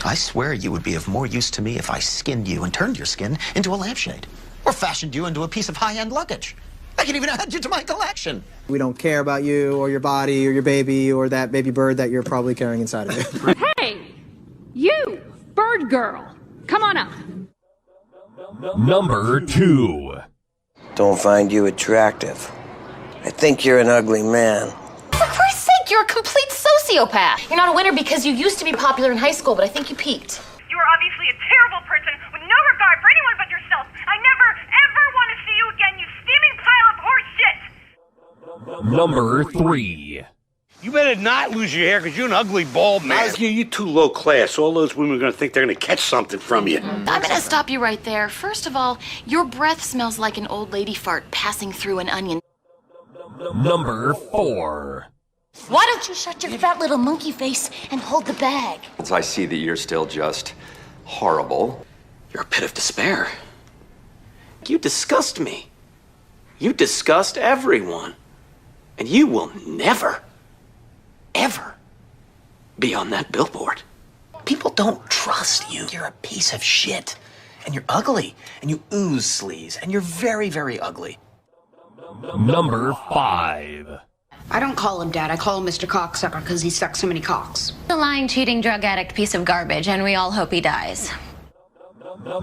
I swear you would be of more use to me if I skinned you and turned your skin into a lampshade. Or fashioned you into a piece of high-end luggage. I can even add you to my collection. We don't care about you or your body or your baby or that baby bird that you're probably carrying inside of you. Hey, you, bird girl, come on up. Number 2. Don't find you attractive. I think you're an ugly man. For Christ's sake, you're a complete sociopath. You're not a winner because you used to be popular in high school, but I think you peaked. You are obviously a terrible person with no regard for anyone but yourself. I never, ever want to see you again, you steaming pile of horse shit! Number 3. You better not lose your hair because you're an ugly bald man. You're too low class. All those women are going to think they're going to catch something from you. I'm going to stop you right there. First of all, your breath smells like an old lady fart passing through an onion. Number 4. Why don't you shut your fat little monkey face and hold the bag? I see that you're still just horrible. You're a pit of despair. You disgust me. You disgust everyone. And you will never, ever be on that billboard. People don't trust you. You're a piece of shit. And you're ugly. And you ooze sleaze. And you're very, very ugly. Number 5. I don't call him Dad. I call him Mr. Cocksucker because he sucks so many cocks. A lying, cheating, drug addict piece of garbage, and we all hope he dies.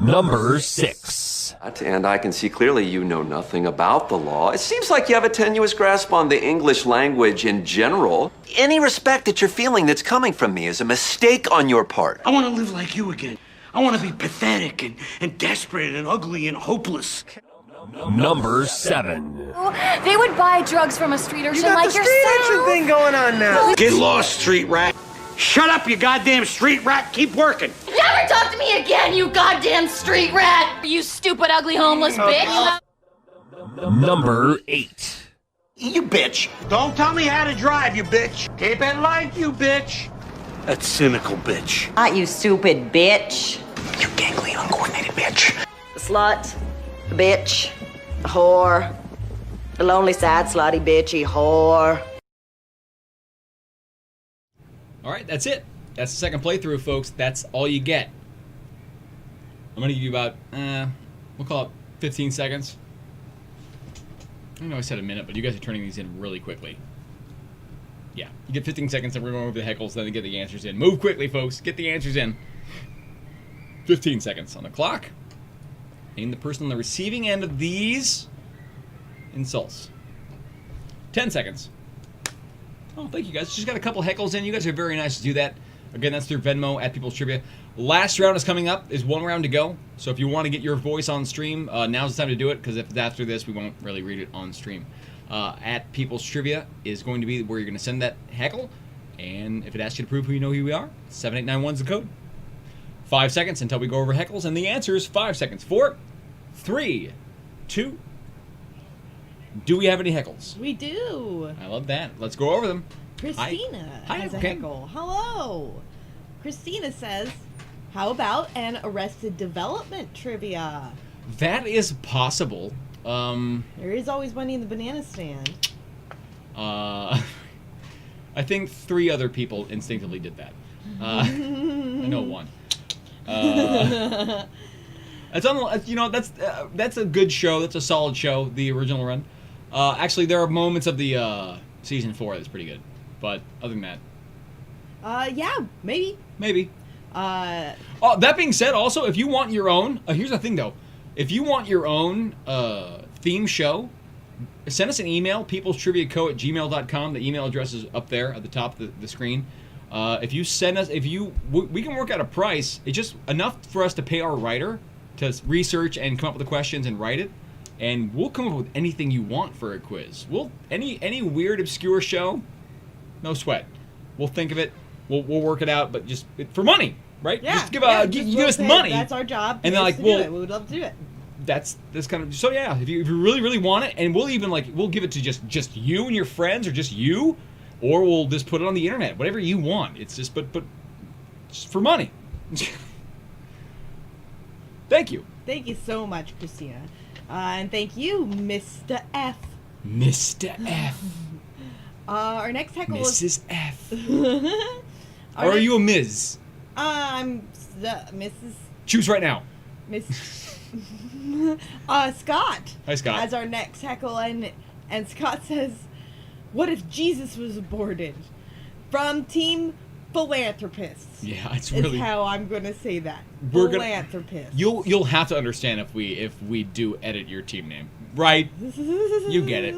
Number 6. And I can see clearly you know nothing about the law. It seems like you have a tenuous grasp on the English language in general. Any respect that you're feeling that's coming from me is a mistake on your part. I want to live like you again. I want to be pathetic and desperate and ugly and hopeless. Number 7. They would buy drugs from a street urchin like yourself. thing going on now. Get lost, street rat. Shut up, you goddamn street rat. Keep working. Never talk to me again, you goddamn street rat! You stupid, ugly, homeless bitch! Number 8. You bitch. Don't tell me how to drive, you bitch. Keep it like you bitch. That cynical bitch. Not you stupid bitch. You gangly, uncoordinated bitch. The slut. The bitch. The whore. The lonely, sad, slutty, bitchy whore. All right, that's it. That's the second playthrough, folks. That's all you get. I'm going to give you about, we'll call it 15 seconds. I know I said a minute, but you guys are turning these in really quickly. Yeah, you get 15 seconds, and we're going over the heckles, then get the answers in. Move quickly, folks. Get the answers in. 15 seconds on the clock. Name the person on the receiving end of these insults. 10 seconds. Oh, thank you guys. Just got a couple heckles in. You guys are very nice to do that. Again, that's through Venmo at People's Trivia. Last round is coming up. There's one round to go. So if you want to get your voice on stream, now's the time to do it, because if it's after this, we won't really read it on stream. At People's Trivia is going to be where you're going to send that heckle. And if it asks you to prove who you know who we are, 7891's the code. 5 seconds until we go over heckles. And the answer is 5 seconds. 4, 3, 2. Do we have any heckles? We do. I love that. Let's go over them. Christina Hi, has a okay. heckle. Hello. Christina says, how about an Arrested Development trivia? That is possible. There is always money in the banana stand. I think 3 other people instinctively did that. I know one. That's that's a good show. That's a solid show. The original run. Actually, there are moments of the season 4 that's pretty good, but other than that, yeah, maybe. That being said, also, if you want your own, here's the thing though, if you want your own theme show, send us an email, peoplestriviaco@gmail.com. The email address is up there at the top of the screen. If you send us, we can work out a price. It's just enough for us to pay our writer to research and come up with the questions and write it, and we'll come up with anything you want for a quiz. Any weird, obscure show, no sweat. We'll think of it. We'll work it out, but just for money, right? Yeah. Just give us money. That's our job. And they're like, we would love to do it. That's kind of, so yeah. If you really, really want it, and we'll even we'll give it to just you and your friends, or just you, or we'll just put it on the internet, whatever you want. It's just but just for money. Thank you. Thank you so much, Christina. And thank you, Mr. F. Mr. F. Our next heckle Mrs. F. Or are you a Ms.? I'm Mrs. Choose right now. Miss. Scott. Hi, Scott. As our next heckle, and Scott says, "What if Jesus was aborted?" From Team Philanthropists. Yeah, it's really is how I'm gonna say that. We're Philanthropists. You'll have to understand if we do edit your team name, right? You get it.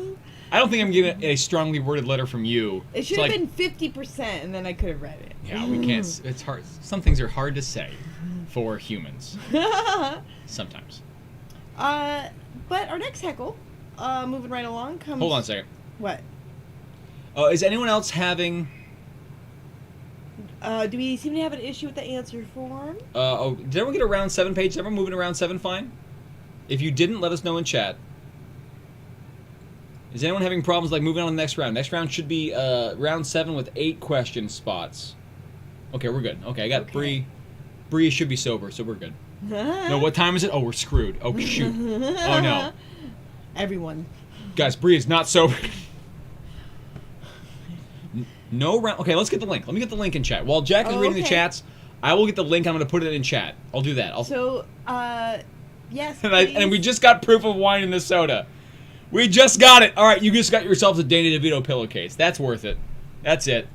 I don't think I'm getting a strongly worded letter from you. It should have been 50%, and then I could have read it. Yeah, we can't. It's hard. Some things are hard to say for humans. Sometimes. But our next heckle, moving right along, comes. Hold on a second. What? Is anyone else having? Do we seem to have an issue with the answer form? Did everyone get a round 7 page? Is everyone moving around 7 fine? If you didn't, let us know in chat. Is anyone having problems moving on to the next round? Next round should be round 7 with 8 question spots. Okay, we're good. Okay, I got Bree. Bree should be sober, so we're good. No, what time is it? Oh, we're screwed. Oh, shoot. Oh, no. Everyone. Guys, Bree is not sober. No round. Okay, let's get the link. Let me get the link in chat. While Jack is reading the chats, I will get the link. I'm going to put it in chat. I'll do that. Yes, and we just got proof of wine in the soda. We just got it. All right, you just got yourselves a Danny DeVito pillowcase. That's worth it. That's it.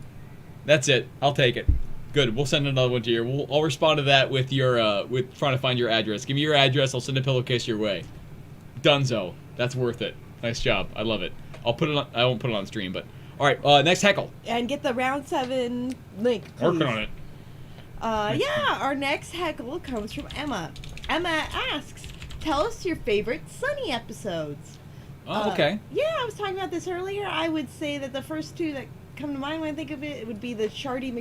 I'll take it. Good. We'll send another one to you. I'll respond to that with your with trying to find your address. Give me your address. I'll send a pillowcase your way. Dunzo. That's worth it. Nice job. I love it. I'll put it on. I won't put it on stream, but all right. Next heckle. And get the round 7 link, please. Working on it. Our next heckle comes from Emma. Emma asks, "Tell us your favorite Sunny episodes." Oh, okay. Yeah, I was talking about this earlier. I would say that the first 2 that come to mind when I think of it, it would be the Chardee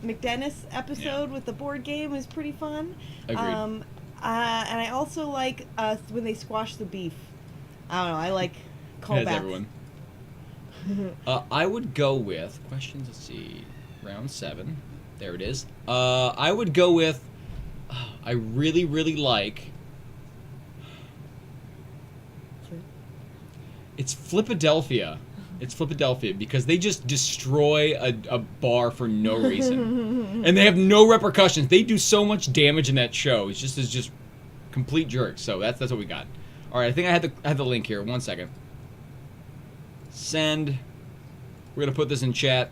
MacDennis episode with the board game. It was pretty fun. Agreed. And I also like when they squash the beef. I don't know. I like callbacks. As everyone. I would go with questions. Let's see, round 7. There it is. I would go with. I really, really like. It's Flipadelphia. It's Flipadelphia because they just destroy a bar for no reason, and they have no repercussions. They do so much damage in that show. It's just complete jerks. So that's what we got. All right, I think I had the link here. 1 second. Send. We're gonna put this in chat.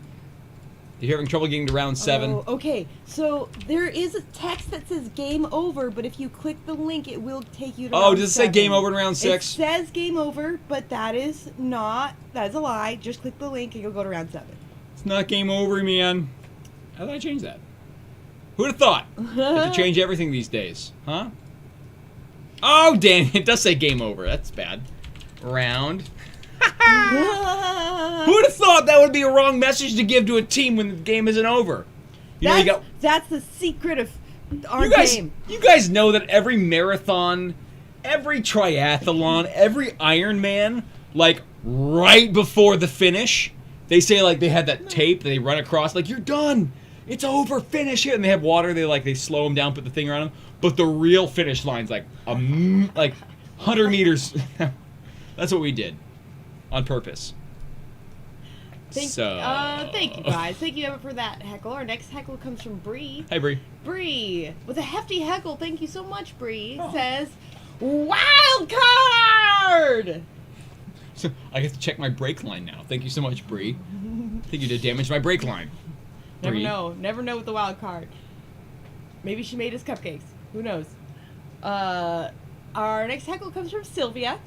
If you're having trouble getting to round 7. Oh, okay. So there is a text that says game over, but if you click the link, it will take you to round 7. Does it say game over in round 6? It says game over, but that is a lie. Just click the link and you'll go to round 7. It's not game over, man. How did I change that? Who'd have thought? You have to change everything these days, huh? Oh, damn, it does say game over. That's bad. Round. Who'd have thought that would be a wrong message to give to a team when the game isn't over? That's the secret of our game. You guys know that every marathon, every triathlon, every Ironman, like right before the finish, they say like they had that tape that they run across, like you're done, it's over, finish it, and they have water. They slow them down, put the thing around them, but the real finish line's like 100 meters. That's what we did. On purpose. Thank you guys. Thank you Emma for that heckle. Our next heckle comes from Bree. Hey Bree. Bree with a hefty heckle. Thank you so much, Bree. Says, "Wild card." So I get to check my brake line now. Thank you so much, Bree. I think you did damage to my brake line. Never know with the wild card. Maybe she made us cupcakes. Who knows? Our next heckle comes from Sylvia.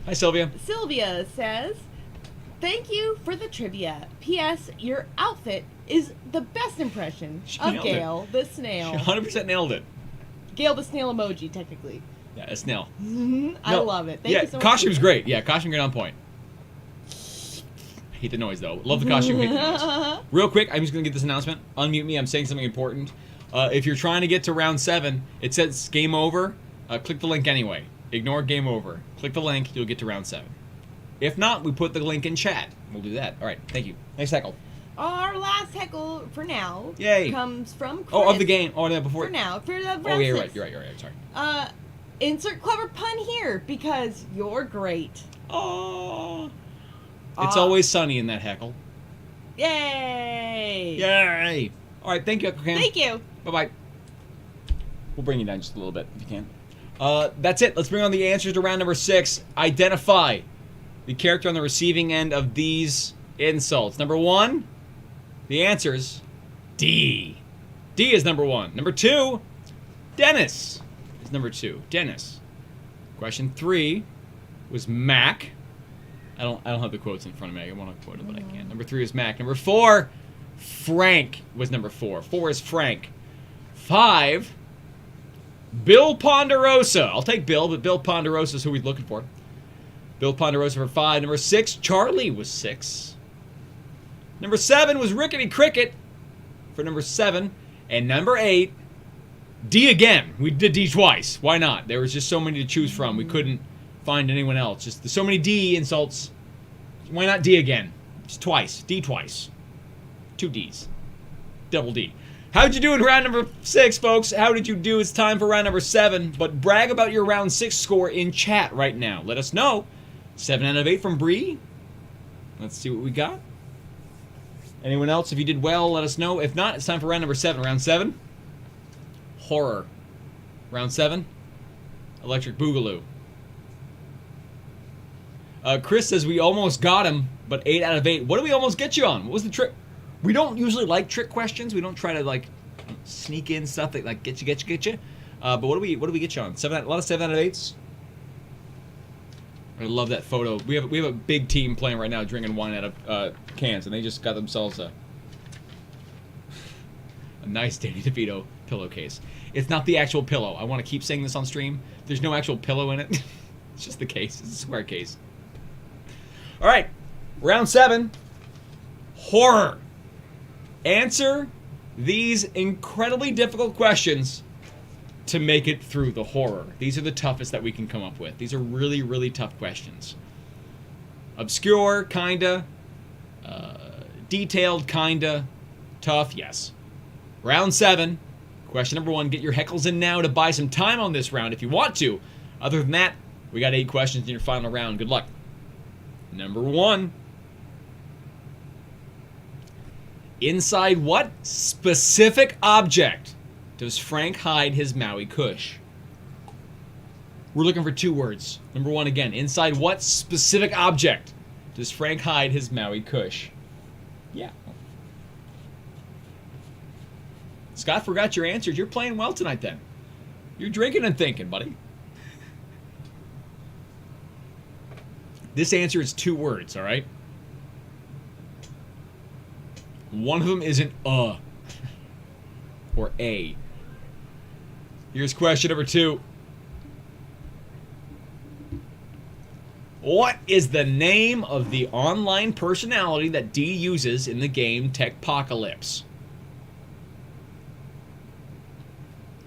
Hi, Sylvia. Sylvia says, "Thank you for the trivia. P.S. Your outfit is the best impression of Gail the snail." She 100% nailed it. Gail the snail emoji, technically. Yeah, a snail. I love it. Thank you so much. Costume's great. Yeah, costume great on point. I hate the noise, though. Love the costume, hate the noise. Real quick, I'm just going to get this announcement. Unmute me. I'm saying something important. If you're trying to get to round 7, it says game over. Click the link anyway. Ignore game over. Click the link, you'll get to round 7. If not, we put the link in chat. We'll do that. All right, thank you. Next heckle. Our last heckle for now comes from Chris. Oh, of the game. Oh, yeah, before. For now, for the round Oh, yeah, 6. you're right. Sorry. Insert clever pun here because you're great. Oh. It's always sunny in that heckle. Yay! Yay! All right, thank you, Echo Cam. Thank you. Bye-bye. We'll bring you down just a little bit if you can. That's it. Let's bring on the answers to round number 6. Identify the character on the receiving end of these insults. Number 1, the answers, D. D is number 1. Number 2, Dennis is number 2. Dennis. Question 3 was Mac. I don't have the quotes in front of me. I want to quote it, but I can't. Number 3 is Mac. Number 4, Frank was number 4. 4 is Frank. 5, Bill Ponderosa. I'll take Bill, but Bill Ponderosa is who we're looking for. Bill Ponderosa for 5. Number 6, Charlie was 6. Number 7 was Rickety Cricket for number 7. And number 8, D again. We did D twice. Why not? There was just so many to choose from. We couldn't find anyone else. Just so many D insults. Why not D again? Just twice. D twice. 2 Ds. Double D. How'd you do in round number 6, folks? How did you do? It's time for round number 7. But brag about your round 6 score in chat right now. Let us know. 7 out of 8 from Bree. Let's see what we got. Anyone else? If you did well, let us know. If not, it's time for round number 7. Round 7. horror. Round 7, Electric Boogaloo. Chris says we almost got him, but 8 out of 8. What did we almost get you on? What was the trick? We don't usually like trick questions. We don't try to like sneak in stuff that like get you. But what do we get you on? A lot of 7 out of 8s. I love that photo. We have a big team playing right now, drinking wine out of cans, and they just got themselves a nice Danny DeVito pillowcase. It's not the actual pillow. I want to keep saying this on stream. There's no actual pillow in it. It's just the case. It's a square case. All right, round 7, horror. Answer these incredibly difficult questions to make it through the horror. These are the toughest that we can come up with. These are really, really tough questions. Obscure, kinda. Detailed, kinda. Tough, yes. Round 7, question number 1. Get your heckles in now to buy some time on this round if you want to. Other than that, we got 8 questions in your final round. Good luck. Number 1. Inside what specific object does Frank hide his Maui Kush? We're looking for 2 words. Number 1 again. Inside what specific object does Frank hide his Maui Kush? Yeah. Scott forgot your answers. You're playing well tonight then. You're drinking and thinking, buddy. This answer is 2 words, all right? One of them is an or a. Here's question number 2. What is the name of the online personality that Dee uses in the game Techpocalypse?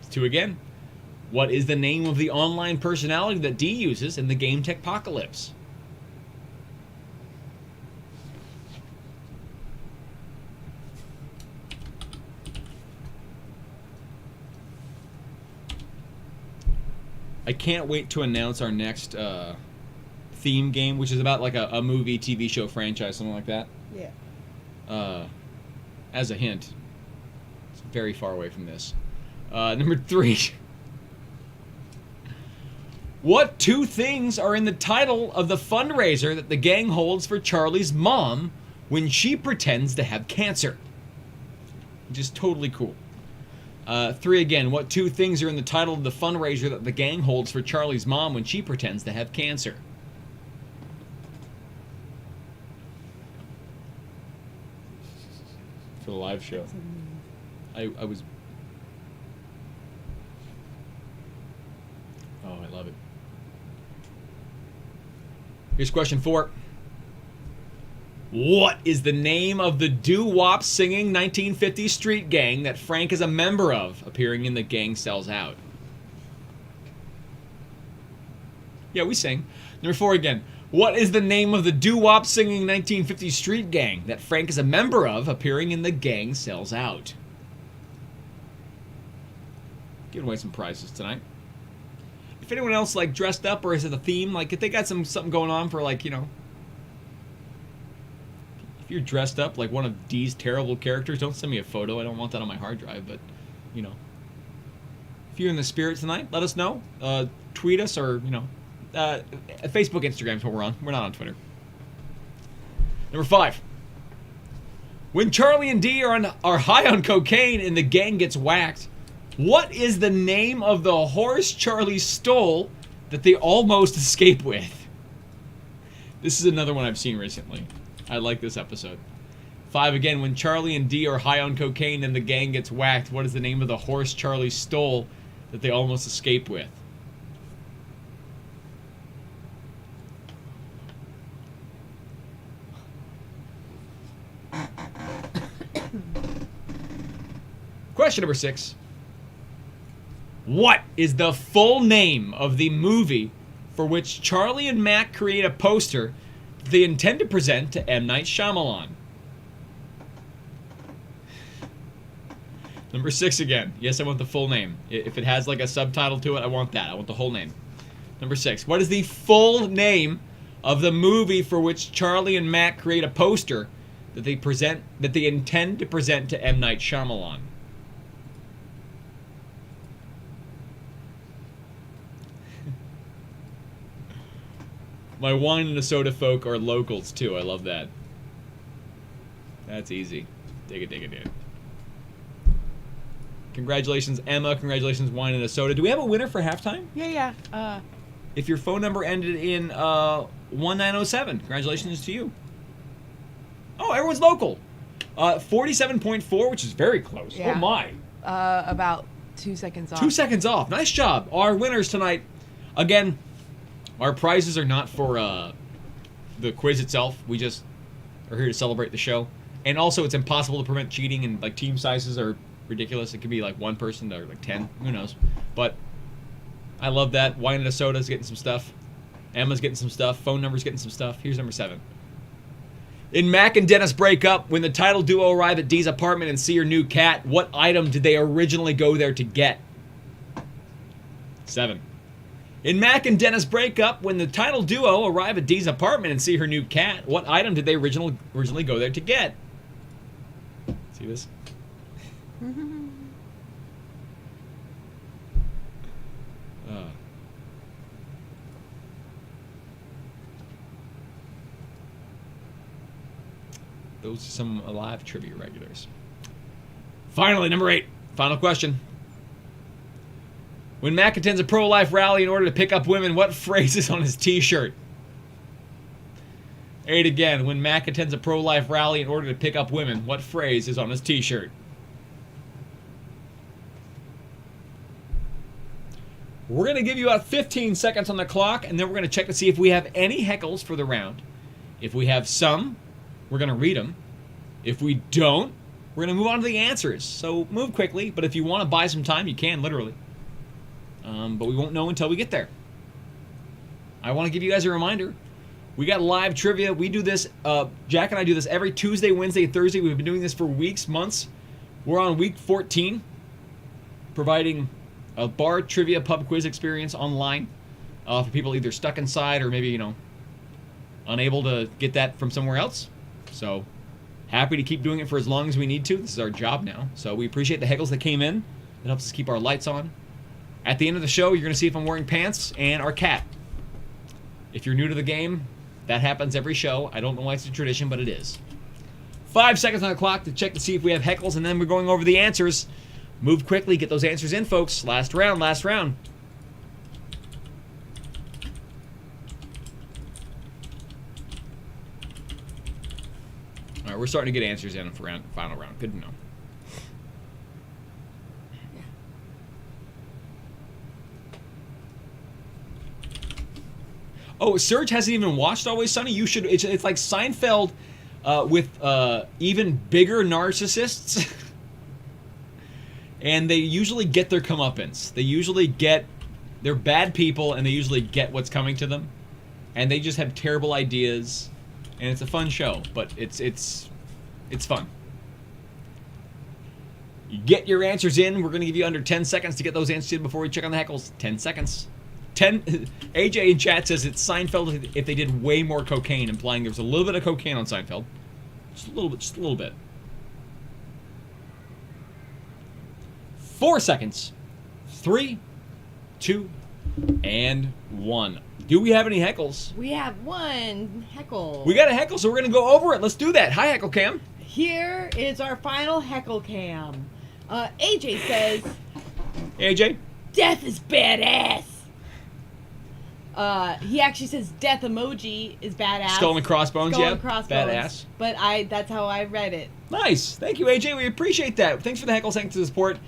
2 again. What is the name of the online personality that Dee uses in the game Techpocalypse? I can't wait to announce our next theme game, which is about like a movie, TV show franchise, something like that. Yeah. As a hint, it's very far away from this. Number 3. What 2 things are in the title of the fundraiser that the gang holds for Charlie's mom when she pretends to have cancer? Which is totally cool. 3 again. What 2 things are in the title of the fundraiser that the gang holds for Charlie's mom when she pretends to have cancer? For the live show. I was... Oh, I love it. Here's question 4. What is the name of the doo-wop singing 1950s street gang that Frank is a member of, appearing in The Gang Sells Out? Yeah, we sing. Number 4 again. What is the name of the doo-wop singing 1950s street gang that Frank is a member of, appearing in The Gang Sells Out? Giving away some prizes tonight. If anyone else like dressed up or is it a theme, like if they got something going on for like, you know, if you're dressed up like one of Dee's terrible characters, don't send me a photo. I don't want that on my hard drive, but you know, if you're in the spirit tonight, let us know. Tweet us or, you know, Facebook, Instagram is what we're on. We're not on Twitter. Number 5. When Charlie and Dee are high on cocaine and the gang gets whacked, what is the name of the horse Charlie stole that they almost escape with? This is another one I've seen recently. I like this episode. 5 again. When Charlie and Dee are high on cocaine and the gang gets whacked, what is the name of the horse Charlie stole that they almost escape with? Question number 6. What is the full name of the movie for which Charlie and Mac create a poster that they intend to present to M. Night Shyamalan? Number 6 again. Yes, I want the full name. If it has like a subtitle to it, I want that. I want the whole name. Number 6. What is the full name of the movie for which Charlie and Mac create a poster that they intend to present to M. Night Shyamalan? My wine and a soda folk are locals, too. I love that. That's easy. Dig it, dude. Congratulations, Emma. Congratulations, wine and a soda. Do we have a winner for halftime? Yeah. If your phone number ended in 1907, congratulations to you. Oh, everyone's local. 47.4, which is very close. Yeah. Oh, my. About 2 seconds off. 2 seconds off. Nice job. Our winners tonight, again, our prizes are not for the quiz itself. We just are here to celebrate the show. And also, it's impossible to prevent cheating, and like team sizes are ridiculous. It could be like one person or like 10. Who knows? But I love that. Wine and a soda's getting some stuff. Emma's getting some stuff. Phone number's getting some stuff. Here's number 7. In Mac and Dennis break up, when the title duo arrive at Dee's apartment and see her new cat, what item did they originally go there to get? 7. In Mac and Dennis break up, when the title duo arrive at Dee's apartment and see her new cat, what item did they originally go there to get? See this? Those are some Alive trivia regulars. Finally, number 8. Final question. When Mac attends a pro-life rally in order to pick up women, what phrase is on his t-shirt? 8 again. When Mac attends a pro-life rally in order to pick up women, what phrase is on his t-shirt? We're going to give you about 15 seconds on the clock, and then we're going to check to see if we have any heckles for the round. If we have some, we're going to read them. If we don't, we're going to move on to the answers. So move quickly, but if you want to buy some time, you can, literally. But we won't know until we get there. I want to give you guys a reminder. We got live trivia. We do this, Jack and I do this every Tuesday, Wednesday, Thursday. We've been doing this for weeks, months. We're on week 14, providing a bar trivia pub quiz experience online for people either stuck inside or maybe, unable to get that from somewhere else. So, happy to keep doing it for as long as we need to. This is our job now. So, we appreciate the heckles that came in. It helps us keep our lights on. At the end of the show, you're going to see if I'm wearing pants and our cat. If you're new to the game, that happens every show. I don't know why it's a tradition, but it is. 5 seconds on the clock to check to see if we have heckles, and then we're going over the answers. Move quickly. Get those answers in, folks. Last round. All right, we're starting to get answers in for final round. Good to know. Oh, Serge hasn't even watched Always Sunny. You should. It's like Seinfeld with even bigger narcissists. And they usually get their comeuppance. They're bad people, and they usually get what's coming to them. And they just have terrible ideas. And it's a fun show, but it's fun. You get your answers in. We're going to give you under 10 seconds to get those answers in before we check on the heckles. 10 seconds. 10. AJ in chat says it's Seinfeld if they did way more cocaine, implying there was a little bit of cocaine on Seinfeld. Just a little bit. 4 seconds. 3, 2, and 1. Do we have any heckles? We have one heckle. We got a heckle, so we're going to go over it. Let's do that. Hi, Heckle Cam. Here is our final heckle cam. AJ says... AJ? Death is badass. He actually says death emoji is badass. Skull and crossbones, Skull yeah. and crossbones. Badass. But that's how I read it. Nice. Thank you, AJ. We appreciate that. Thanks for the heckles. Thanks for the support.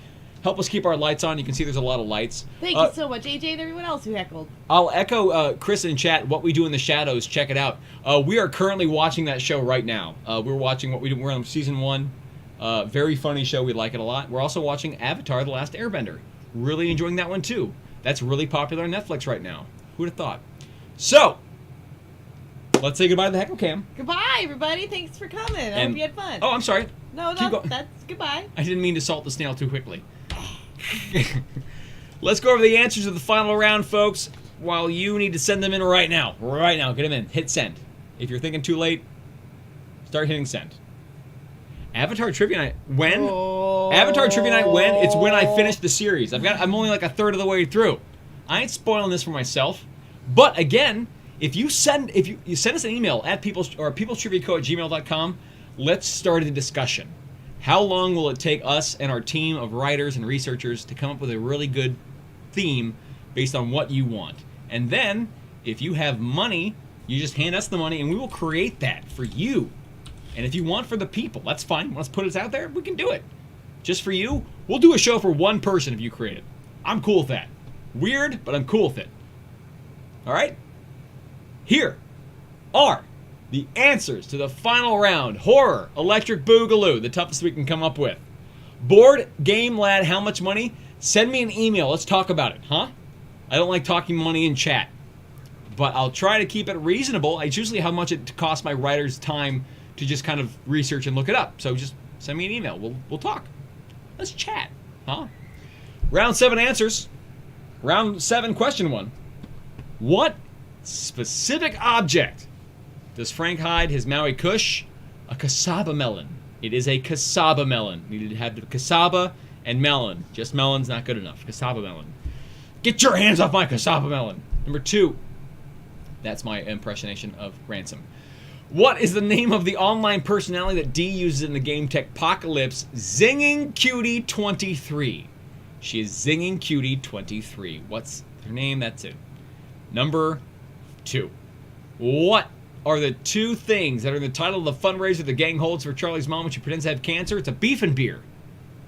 Help us keep our lights on. You can see there's a lot of lights. Thank you so much, AJ, and everyone else who heckled. I'll echo Chris in chat. What We Do in the Shadows. Check it out. We are currently watching that show right now. We're watching What We Do. We're on season 1. Very funny show. We like it a lot. We're also watching Avatar: The Last Airbender. Really enjoying that one too. That's really popular on Netflix right now. Who'd have thought? So, let's say goodbye to the Heckle Cam. Goodbye, everybody. Thanks for coming. I hope you had fun. Oh, I'm sorry. No, that's goodbye. I didn't mean to salt the snail too quickly. Let's go over the answers of the final round, folks, while you need to send them in right now. Right now. Get them in. Hit send. If you're thinking too late, start hitting send. Avatar Trivia Night. When? Avatar Trivia Night when? It's when I finish the series. I'm only like a third of the way through. I ain't spoiling this for myself. But again, If you send us an email at peoplestriviaco@gmail.com, let's start a discussion. How long will it take us and our team of writers and researchers to come up with a really good theme based on what you want? And then, if you have money, you just hand us the money and we will create that for you. And if you want for the people, that's fine. Let's put it out there. We can do it. Just for you, we'll do a show for one person if you create it. I'm cool with that. Weird, but I'm cool with it. All right? Here are the answers to the final round. Horror, Electric Boogaloo, the toughest we can come up with. Board Game Lad, how much money? Send me an email. Let's talk about it, huh? I don't like talking money in chat, but I'll try to keep it reasonable. It's usually how much it costs my writers time to just kind of research and look it up. So just send me an email. We'll talk. Let's chat, huh? Round 7 answers. Round 7, question 1. What specific object does Frank hide his Maui Kush? A cassava melon. It is a cassava melon. You need to have the cassava and melon. Just melon's not good enough. Cassava melon. Get your hands off my cassava melon. Number 2. That's my impersonation of Ransom. What is the name of the online personality that Dee uses in the game Techpocalypse? Zinging Cutie 23. She is Zinging Cutie 23. What's her name? That's it. Number 2. What are the 2 things that are in the title of the fundraiser the gang holds for Charlie's mom when she pretends to have cancer? It's a beef and beer.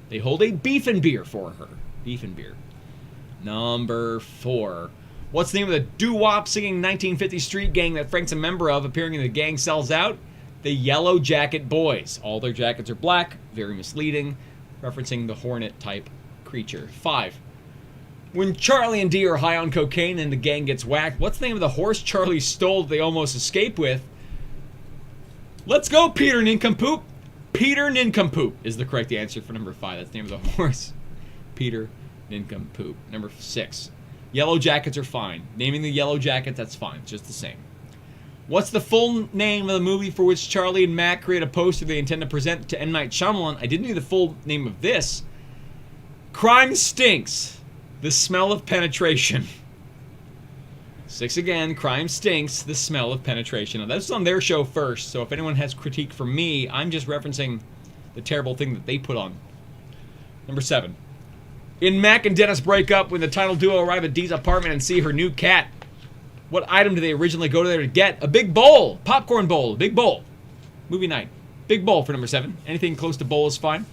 They hold a beef and beer for her. Beef and beer. Number 4. What's the name of the doo-wop singing 1950 street gang that Frank's a member of, appearing in The Gang Sells Out? The Yellow Jacket Boys. All their jackets are black. Very misleading. Referencing the Hornet type creature. 5. When Charlie and Dee are high on cocaine and the gang gets whacked, what's the name of the horse Charlie stole that they almost escape with? Let's go, Peter Nincompoop. Peter Nincompoop is the correct answer for number 5. That's the name of the horse. Peter Nincompoop. Number 6. Yellow jackets are fine. Naming the yellow jackets, that's fine. It's just the same. What's the full name of the movie for which Charlie and Mac create a poster they intend to present to M. Night Shyamalan? I didn't need the full name of this. Crime Stinks. The Smell of Penetration. 6 again. Crime Stinks. The Smell of Penetration. Now, that's on their show first, so if anyone has critique from me, I'm just referencing the terrible thing that they put on. Number 7. In Mac and Dennis break up when the title duo arrive at Dee's apartment and see her new cat. What item do they originally go there to get? A big bowl. Popcorn bowl. A big bowl. Movie night. Big bowl for number 7. Anything close to bowl is fine.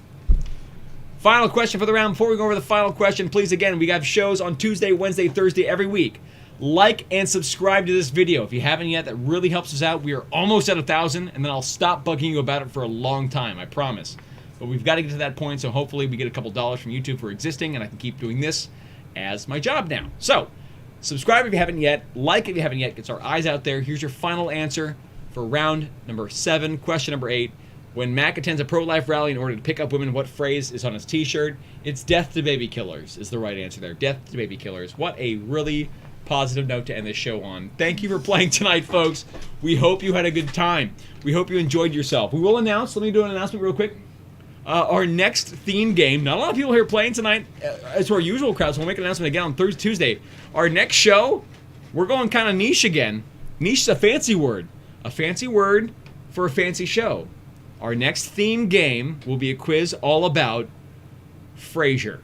Final question for the round. Before we go over the final question, please, again, we have shows on Tuesday, Wednesday, Thursday, every week. Like and subscribe to this video. If you haven't yet, that really helps us out. We are almost at 1,000, and then I'll stop bugging you about it for a long time, I promise. But we've got to get to that point, so hopefully we get a couple dollars from YouTube for existing, and I can keep doing this as my job now. So, subscribe if you haven't yet. Like if you haven't yet. Gets our eyes out there. Here's your final answer for round number 7. Question number 8. When Mac attends a pro-life rally in order to pick up women, what phrase is on his t-shirt? It's death to baby killers is the right answer there. Death to baby killers. What a really positive note to end this show on. Thank you for playing tonight, folks. We hope you had a good time. We hope you enjoyed yourself. We will announce, let me do an announcement real quick. Our next theme game, not a lot of people here playing tonight as to our usual crowd, so we'll make an announcement again on Tuesday. Our next show, we're going kind of niche again. Niche is a fancy word. A fancy word for a fancy show. Our next theme game will be a quiz all about Frasier.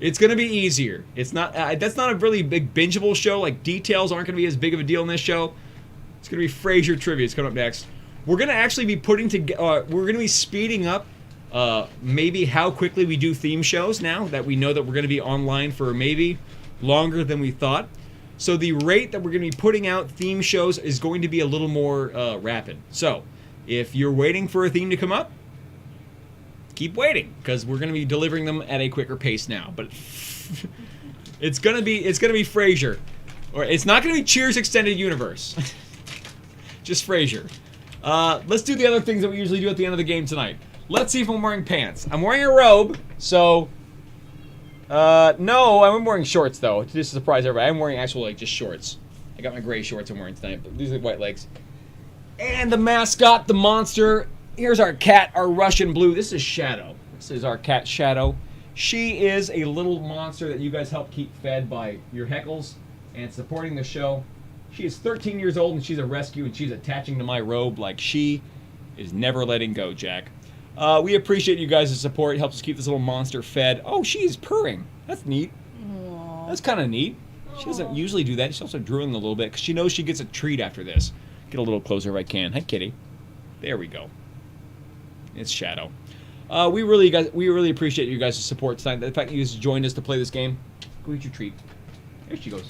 It's going to be easier. It's not. That's not a really big bingeable show. Like, details aren't going to be as big of a deal in this show. It's going to be Frasier trivia. It's coming up next. We're going to actually be we're going to be speeding up maybe how quickly we do theme shows now that we know that we're going to be online for maybe longer than we thought. So the rate that we're going to be putting out theme shows is going to be a little more rapid. So if you're waiting for a theme to come up, keep waiting, because we're going to be delivering them at a quicker pace now. But it's going to be Frasier, or it's not going to be Cheers Extended Universe. Just Frasier. Let's do the other things that we usually do at the end of the game tonight. Let's see if I'm wearing pants. I'm wearing a robe, so no, I'm wearing shorts though. Just to surprise everybody, I'm wearing actual just shorts. I got my gray shorts I'm wearing tonight, but these are white legs. And the mascot, the monster. Here's our cat, our Russian blue. This is Shadow. This is our cat, Shadow. She is a little monster that you guys help keep fed by your heckles and supporting the show. She is 13 years old and she's a rescue and she's attaching to my robe like she is never letting go, Jack. We appreciate you guys' support. It helps us keep this little monster fed. Oh, she is purring. That's neat. Aww. That's kind of neat. She doesn't usually do that. She's also drooling a little bit because she knows she gets a treat after this. Get a little closer if I can. Hi, kitty. There we go. It's Shadow. We really appreciate you guys' support tonight. The fact that you guys joined us to play this game. Go eat your treat. There she goes.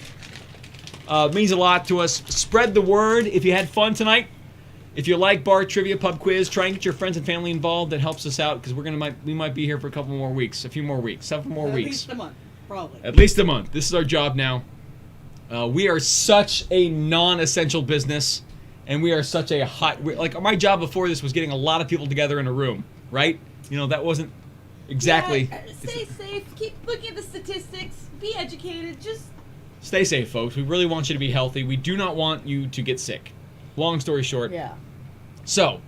Means a lot to us. Spread the word if you had fun tonight. If you like bar trivia, pub quiz, try and get your friends and family involved. That helps us out because we might be here for a few more weeks, 7 more weeks. At least a month, probably. At least a month. This is our job now. We are such a non-essential business, and we are such a like my job before this was getting a lot of people together in a room, right? You know, that wasn't exactly. Yeah, stay safe. Keep looking at the statistics. Be educated. Just stay safe, folks. We really want you to be healthy. We do not want you to get sick. Long story short. Yeah. So,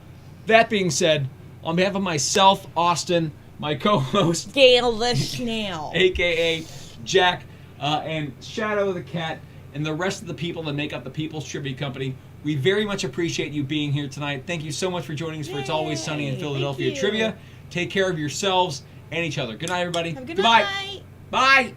that being said, on behalf of myself, Austin, my co-host, Gail the Snail, a.k.a. Jack, and Shadow the Cat, and the rest of the people that make up the People's Trivia Company, we very much appreciate you being here tonight. Thank you so much for joining us for It's Always Sunny in Philadelphia Trivia. Take care of yourselves and each other. Good night, everybody. Have a good Goodbye. night. Bye.